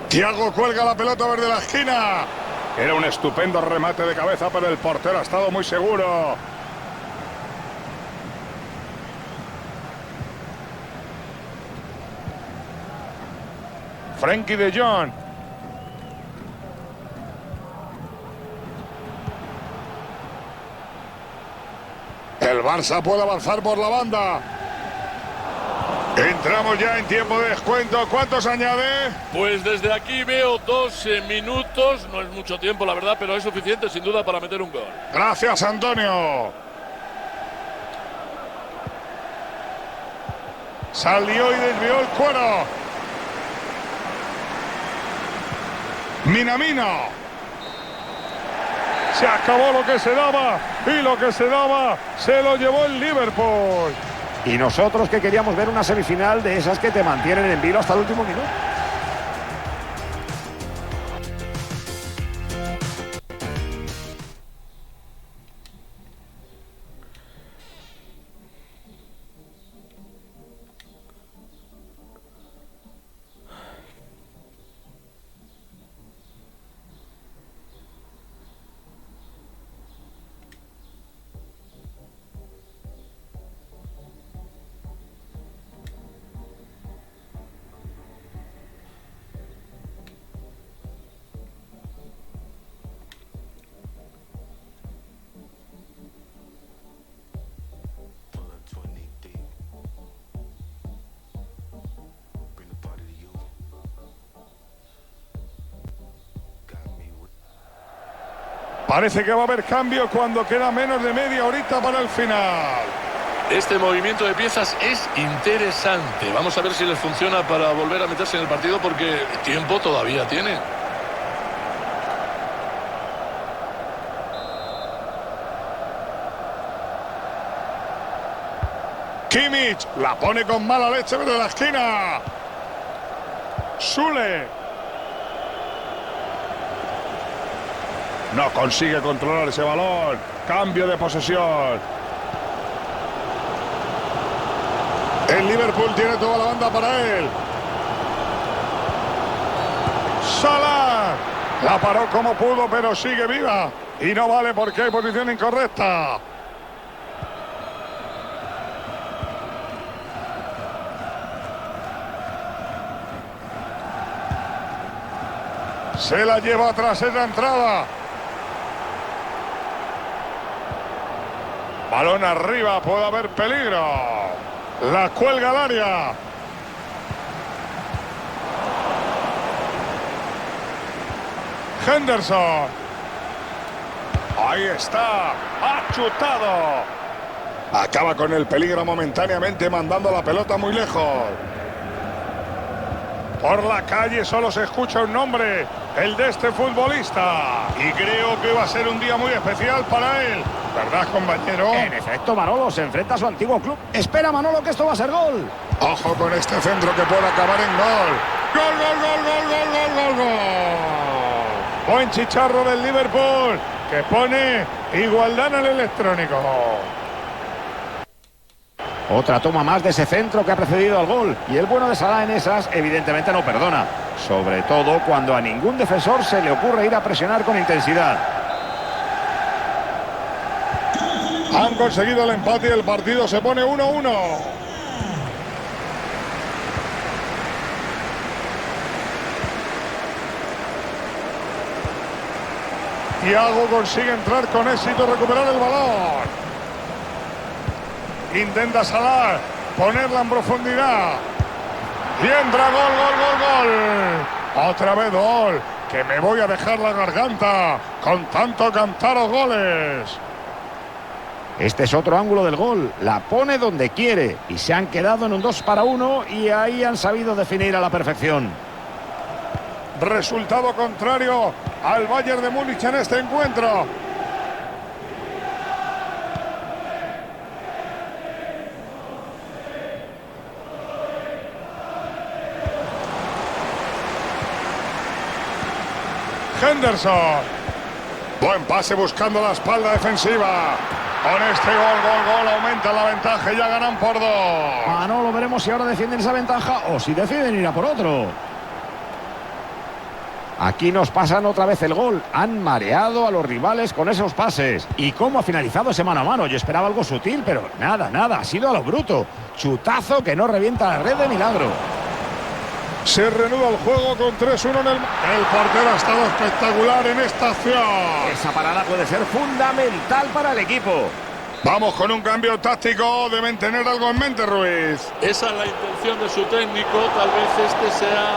Thiago cuelga la pelota desde la esquina. Era un estupendo remate de cabeza, pero el portero ha estado muy seguro. Frenkie de Jong. El Barça puede avanzar por la banda. Entramos ya en tiempo de descuento. ¿Cuántos añade? Pues desde aquí veo 12 minutos. No es mucho tiempo, la verdad, pero es suficiente sin duda para meter un gol. Gracias, Antonio. Salió y desvió el cuero. Minamino. Se acabó lo que se daba y lo que se daba se lo llevó el Liverpool. Y nosotros que queríamos ver una semifinal de esas que te mantienen en vilo hasta el último minuto. Parece que va a haber cambio cuando queda menos de media horita para el final. Este movimiento de piezas es interesante. Vamos a ver si les funciona para volver a meterse en el partido porque tiempo todavía tiene. Kimmich la pone con mala leche desde la esquina. Sule. No consigue controlar ese balón. Cambio de posesión. El Liverpool tiene toda la banda para él. Salah. La paró como pudo, pero sigue viva. Y no vale porque hay posición incorrecta. Se la lleva atrás esa entrada. Balón arriba, puede haber peligro. La cuelga al área. Henderson. Ahí está. Ha chutado. Acaba con el peligro momentáneamente mandando la pelota muy lejos. Por la calle solo se escucha un nombre, el de este futbolista. Y creo que va a ser un día muy especial para él. ¿Verdad, compañero? En efecto, Manolo se enfrenta a su antiguo club. Espera, Manolo, que esto va a ser gol. Ojo con este centro que puede acabar en gol. ¡Gol, gol, gol, gol, gol, gol, gol, gol! Buen chicharro del Liverpool que pone igualdad en el electrónico. Otra toma más de ese centro que ha precedido al gol. Y el bueno de Salah en esas, evidentemente, no perdona. Sobre todo cuando a ningún defensor se le ocurre ir a presionar con intensidad. Han conseguido el empate y el partido se pone 1-1. Thiago consigue entrar con éxito, recuperar el balón. Intenta Salah ponerla en profundidad. Y entra gol, gol, gol, gol. Otra vez gol. Que me voy a dejar la garganta con tanto cantar los goles. Este es otro ángulo del gol. La pone donde quiere. Y se han quedado en un 2-1 y ahí han sabido definir a la perfección. Resultado contrario al Bayern de Múnich en este encuentro. Henderson. Buen pase buscando la espalda defensiva. Con este gol aumenta la ventaja y ya ganan por 2. Manolo, veremos si ahora defienden esa ventaja o si deciden ir a por otro. Aquí nos pasan otra vez el gol. Han mareado a los rivales con esos pases. ¿Y cómo ha finalizado ese mano a mano? Yo esperaba algo sutil, pero nada, ha sido a lo bruto. Chutazo que no revienta la red de milagro. Se reanuda el juego con 3-1 en el... El portero ha estado espectacular en esta acción. Esa parada puede ser fundamental para el equipo. Vamos con un cambio táctico. Deben tener algo en mente, Ruiz. Esa es la intención de su técnico. Tal vez este sea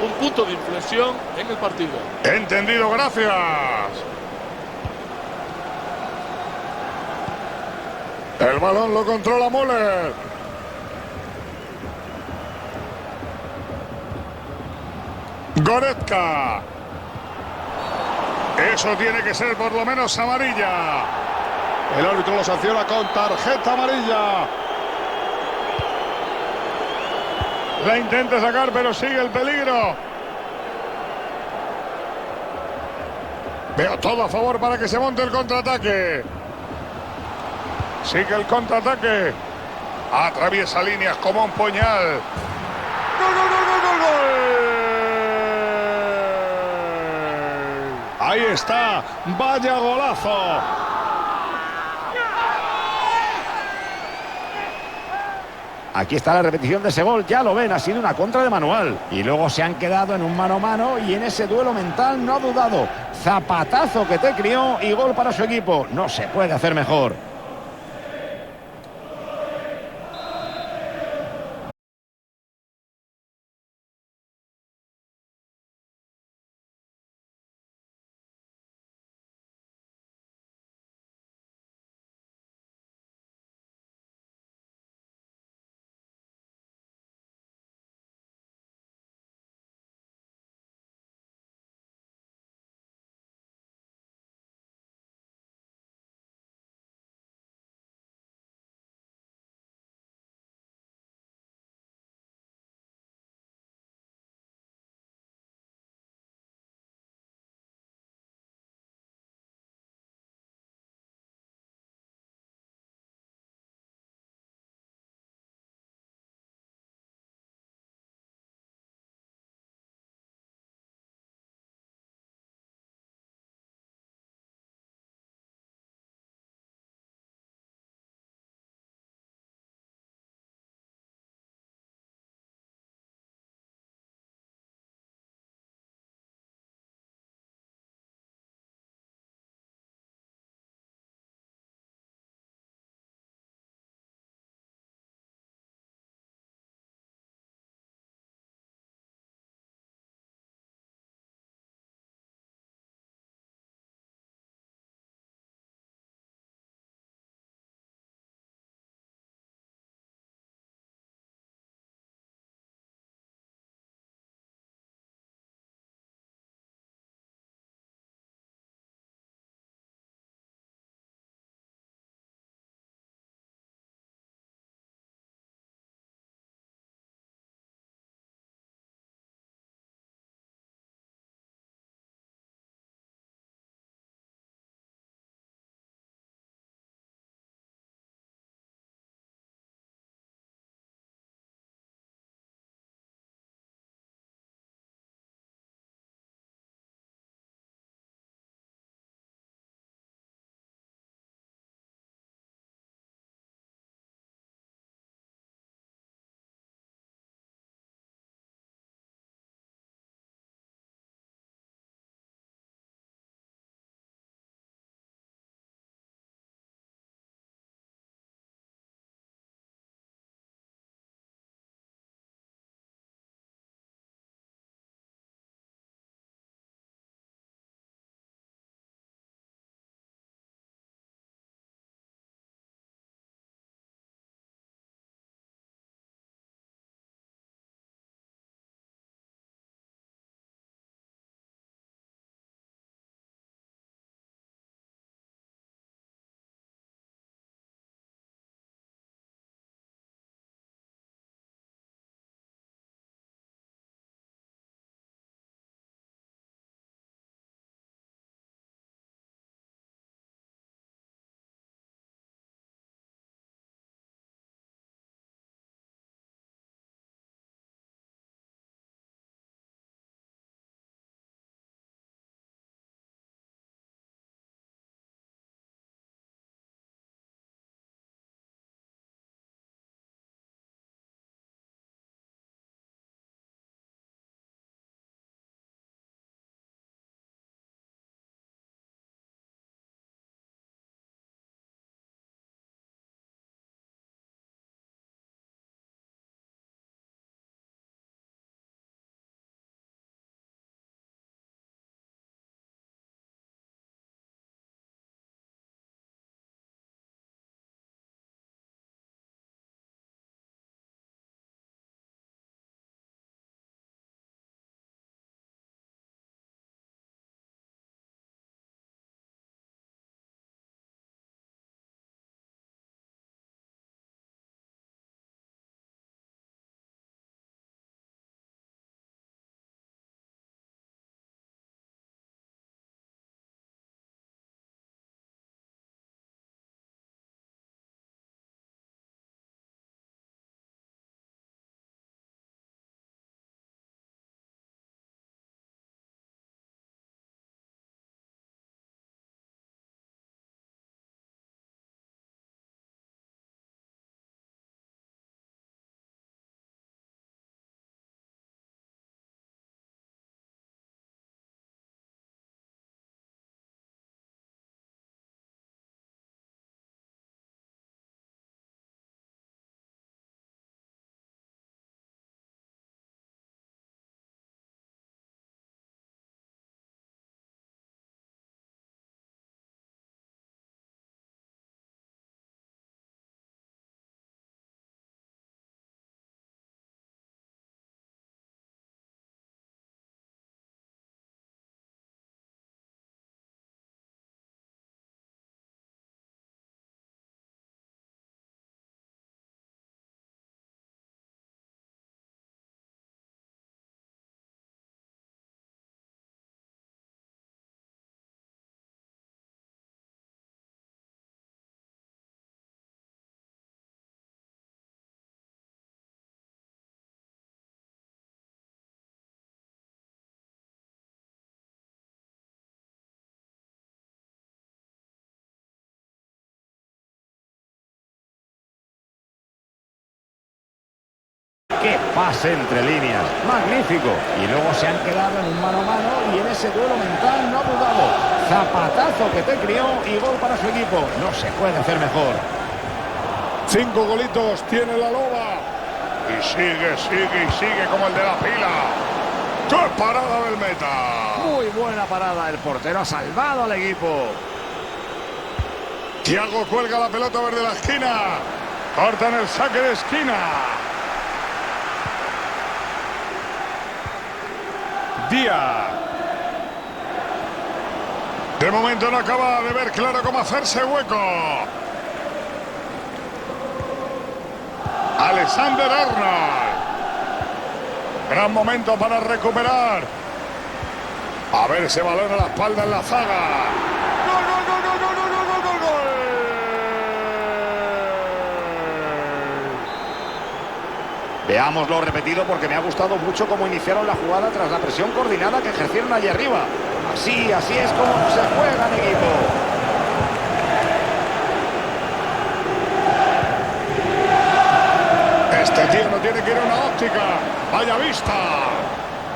un punto de inflexión en el partido. Entendido, gracias. El balón lo controla Müller. Goretzka. Eso tiene que ser por lo menos amarilla. El árbitro lo sanciona con tarjeta amarilla. La intenta sacar, pero sigue el peligro. Veo todo a favor para que se monte el contraataque. Sigue el contraataque. Atraviesa líneas como un puñal. ¡Gol, gol, gol, gol, gol, gol! Ahí está. Vaya golazo. Aquí está la repetición de ese gol, ya lo ven, ha sido una contra de manual. Y luego se han quedado en un mano a mano y en ese duelo mental no ha dudado. Zapatazo que te crió y gol para su equipo. No se puede hacer mejor. ¡Qué pase entre líneas! ¡Magnífico! Y luego se han quedado en un mano a mano y en ese duelo mental no ha dudado. Zapatazo que te crió y gol para su equipo. No se puede hacer mejor. 5 golitos tiene la Loba. Y sigue como el de la pila. ¡Qué parada del meta! Muy buena parada. El portero ha salvado al equipo. Thiago cuelga la pelota verde la esquina. Cortan el saque de esquina. Díaz. De momento no acaba de ver claro cómo hacerse hueco. Alexander Arnold. Gran momento para recuperar. A ver ese balón a la espalda en la zaga. ¡Gol, gol, gol, gol, gol, gol, gol, gol, gol! Veámoslo repetido porque me ha gustado mucho cómo iniciaron la jugada tras la presión coordinada que ejercieron allí arriba. Así es como se juega en equipo. Este tío no tiene que ir a una óptica. ¡Vaya vista!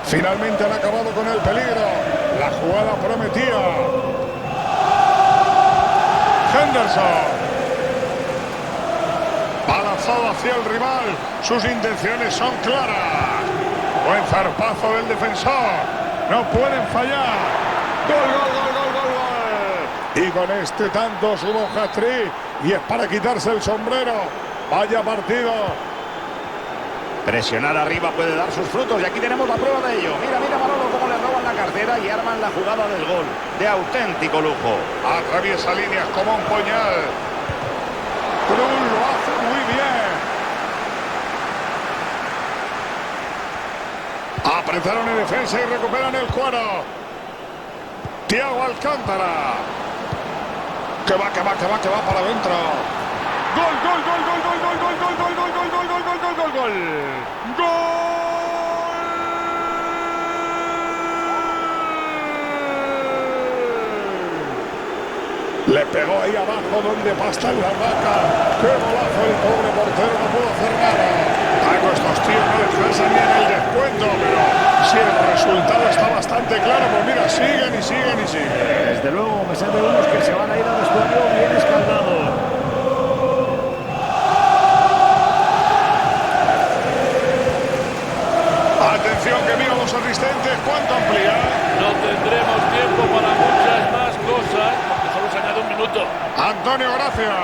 Finalmente han acabado con el peligro. La jugada prometía. Henderson. Va lanzado hacia el rival. Sus intenciones son claras. Buen zarpazo del defensor. No pueden fallar. ¡Gol, gol, gol, gol, gol, gol! Y con este tanto subo hat-trick. Y es para quitarse el sombrero. ¡Vaya partido! Presionar arriba puede dar sus frutos y aquí tenemos la prueba de ello. Mira Manolo cómo le roban la cartera y arman la jugada del gol. De auténtico lujo. Atraviesa líneas como un puñal. Cruz lo hace muy bien. Apretaron en defensa y recuperan el cuero. Thiago Alcántara. Que va para adentro. Gol, gol, gol, gol, gol, gol, gol, gol, gol, gol, gol, gol, gol, gol, gol, gol, gol. ¡Gol! Le pegó ahí abajo donde pasta en la vaca. ¡Qué golazo! El pobre portero no pudo hacer nada. Algo estos tíos no descansan ni en el descuento, pero si el resultado está bastante claro, pues mira, siguen y siguen y siguen. Desde luego, me salen unos que se van a ir al vestuario bien escaldados. Atención que mira los asistentes, ¿cuánto amplía? No tendremos tiempo para muchas más cosas, porque solo se añade un minuto. Antonio, gracias.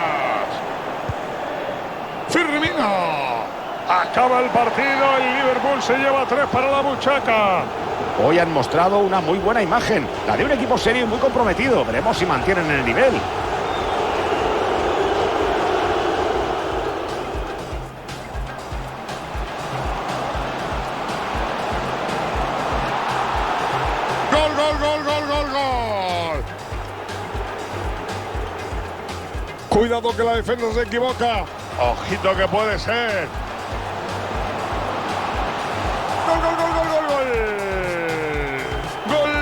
Firmino. Acaba el partido, el Liverpool se lleva 3 para la buchaca. Hoy han mostrado una muy buena imagen, la de un equipo serio y muy comprometido. Veremos si mantienen el nivel. Gol, gol, gol, gol, gol, gol. Cuidado que la defensa se equivoca. Ojito que puede ser. Gol, gol, gol, gol, gol, gol. Gol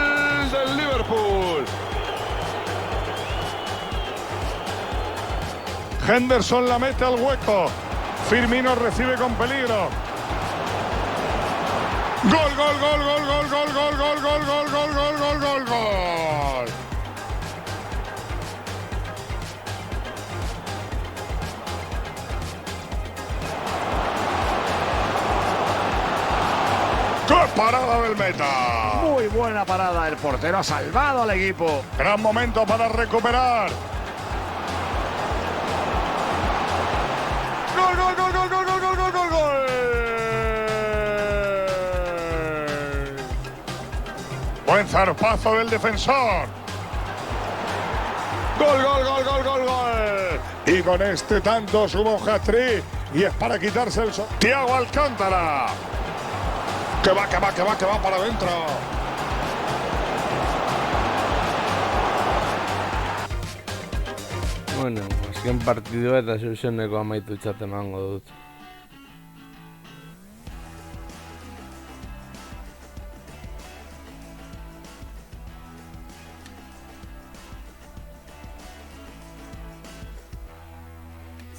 del Liverpool. Henderson la mete al hueco. Firmino recibe con peligro. Gol, gol, gol, gol, gol, gol, gol, gol, gol, gol, gol, gol, gol, gol, gol. ¡Qué parada del meta! Muy buena parada, el portero ha salvado al equipo. Gran momento para recuperar. ¡Gol, gol, gol, gol, gol, gol, gol, gol, gol, gol! Buen zarpazo del defensor. Gol, gol, gol, gol, gol, gol. Y con este tanto suma un hat-trick y es para quitarse el Thiago Alcántara. Que va para adentro. Bueno, azken partidua eta zuzeneko amaitutzat emango dut.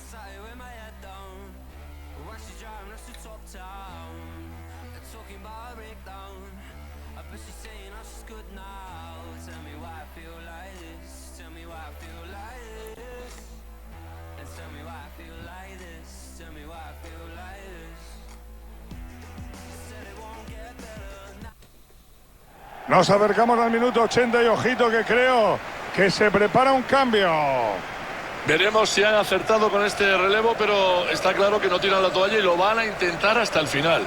Sat with my head down, watch the drive, rush the top town. Nos acercamos al minuto 80 y ojito que creo que se prepara un cambio. Veremos si han acertado con este relevo, pero está claro que no tiran la toalla y lo van a intentar hasta el final.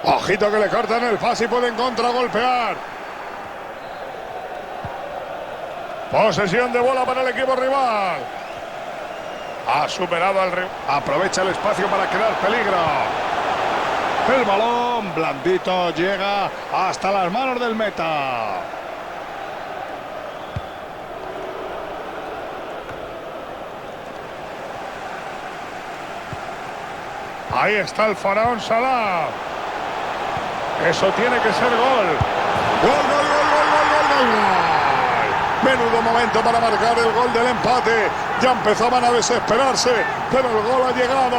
Ojito que le cortan el pase y pueden contragolpear. Posesión de bola para el equipo rival. Ha superado al rival. Aprovecha el espacio para crear peligro. El balón blandito llega hasta las manos del meta. Ahí está el faraón Salah. Eso tiene que ser gol. ¡Gol, gol, gol, gol, gol, gol, gol! Menudo momento para marcar el gol del empate. Ya empezaban a desesperarse, pero el gol ha llegado.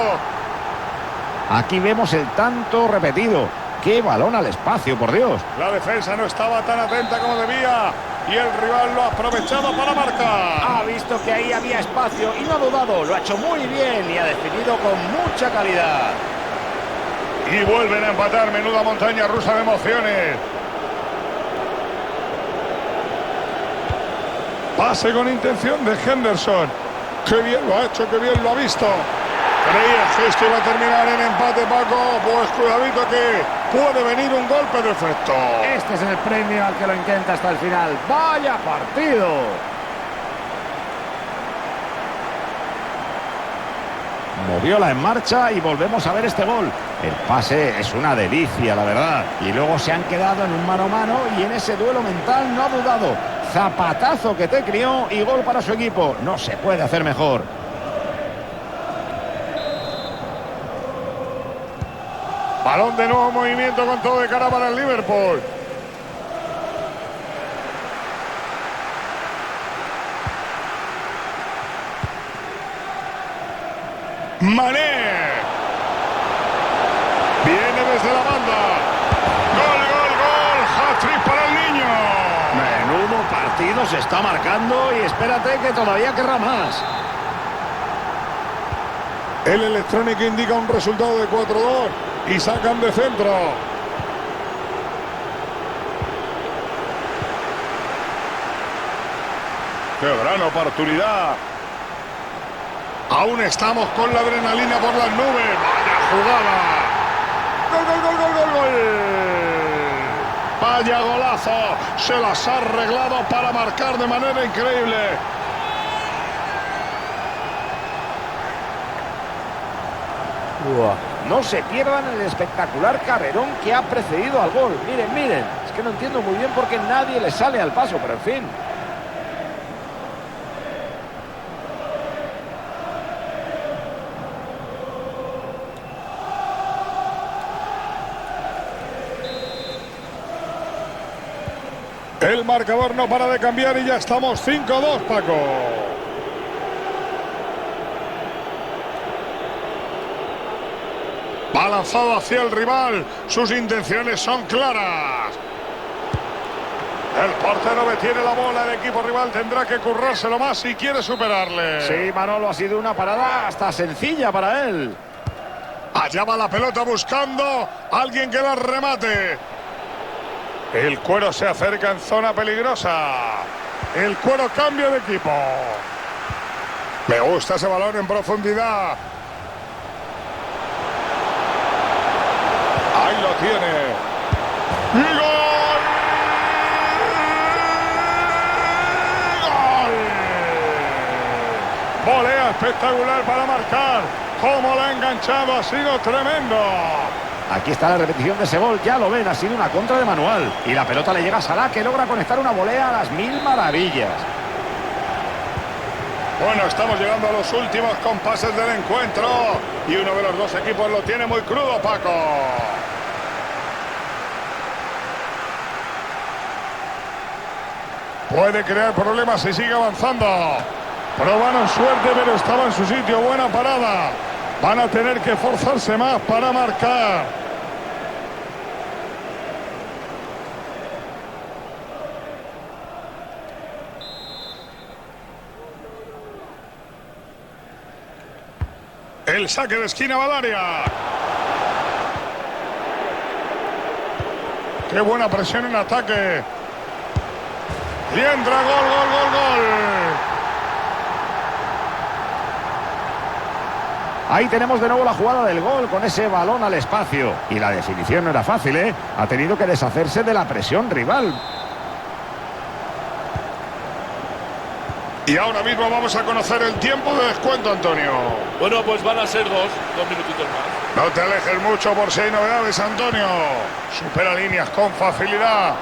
Aquí vemos el tanto repetido. ¡Qué balón al espacio, por Dios! La defensa no estaba tan atenta como debía y el rival lo ha aprovechado para marcar. Ha visto que ahí había espacio y no ha dudado. Lo ha hecho muy bien y ha definido con mucha calidad. Y vuelven a empatar. Menuda montaña rusa de emociones. Pase con intención de Henderson. Qué bien lo ha hecho, qué bien lo ha visto. Creías que esto iba a terminar en empate, Paco. Pues cuidadito que puede venir un golpe de efecto. Este es el premio al que lo intenta hasta el final. ¡Vaya partido! Moviola en marcha y volvemos a ver este gol. El pase es una delicia, la verdad. Y luego se han quedado en un mano a mano y en ese duelo mental no ha dudado. Zapatazo que te crió y gol para su equipo. No se puede hacer mejor. Balón de nuevo movimiento con todo de cara para el Liverpool. Mané. Viene desde la banda. Gol, gol, gol. Hat-trick para el niño. Menudo partido se está marcando y espérate que todavía querrá más. El electrónico indica un resultado de 4-2 y sacan de centro. ¡Qué gran oportunidad! Aún estamos con la adrenalina por las nubes. ¡Vaya jugada! ¡Gol, gol, gol, gol, gol, gol! ¡Vaya golazo! Se las ha arreglado para marcar de manera increíble. No se pierdan el espectacular carrerón que ha precedido al gol. Miren, miren. Es que no entiendo muy bien por qué nadie le sale al paso, pero en fin. El marcador no para de cambiar y ya estamos 5-2, Paco. Va lanzado hacia el rival. Sus intenciones son claras. El portero detiene la bola. El equipo rival tendrá que currárselo más si quiere superarle. Sí, Manolo, ha sido una parada hasta sencilla para él. Allá va la pelota buscando a alguien que la remate. El Cuero se acerca en zona peligrosa. El Cuero cambia de equipo. Me gusta ese balón en profundidad. Ahí lo tiene. ¡Y gol! ¡Gol! Volea espectacular para marcar. Cómo la ha enganchado, ha sido tremendo. Aquí está la repetición de ese gol, ya lo ven, ha sido una contra de manual. Y la pelota le llega a Salah, que logra conectar una volea a las mil maravillas. Bueno, estamos llegando a los últimos compases del encuentro. Y uno de los dos equipos lo tiene muy crudo, Paco. Puede crear problemas si sigue avanzando. Probaron suerte, pero estaba en su sitio. Buena parada. Van a tener que forzarse más para marcar. El saque de esquina va al área. Qué buena presión en ataque. Y entra, gol. Ahí tenemos de nuevo la jugada del gol con ese balón al espacio. Y la definición no era fácil, ¿eh? Ha tenido que deshacerse de la presión rival. Y ahora mismo vamos a conocer el tiempo de descuento, Antonio. Bueno, pues van a ser dos minutitos más. No te alejes mucho por si hay novedades, Antonio. Supera líneas con facilidad.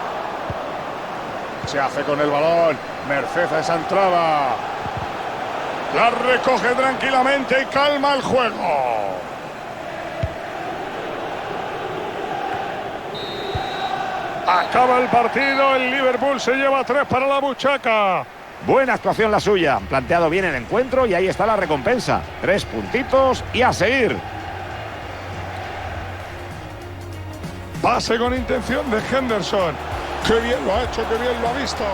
Se hace con el balón. Merced a esa entrada. La recoge tranquilamente y calma el juego. Acaba el partido. El Liverpool se lleva 3 para la buchaca. Buena actuación la suya. Han planteado bien el encuentro y ahí está la recompensa. 3 puntitos y a seguir. Pase con intención de Henderson. Qué bien lo ha hecho, qué bien lo ha visto.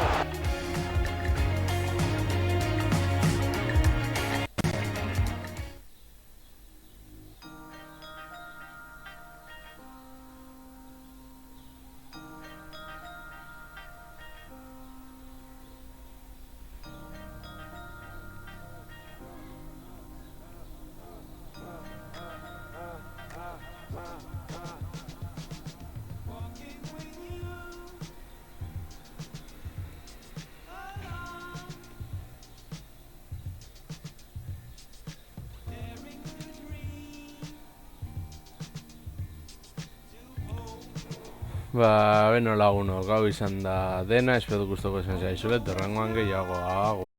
Ba, beno lagunok, hau izan da dena, espero gustoko izan zaizuela, torrengoan gehiago.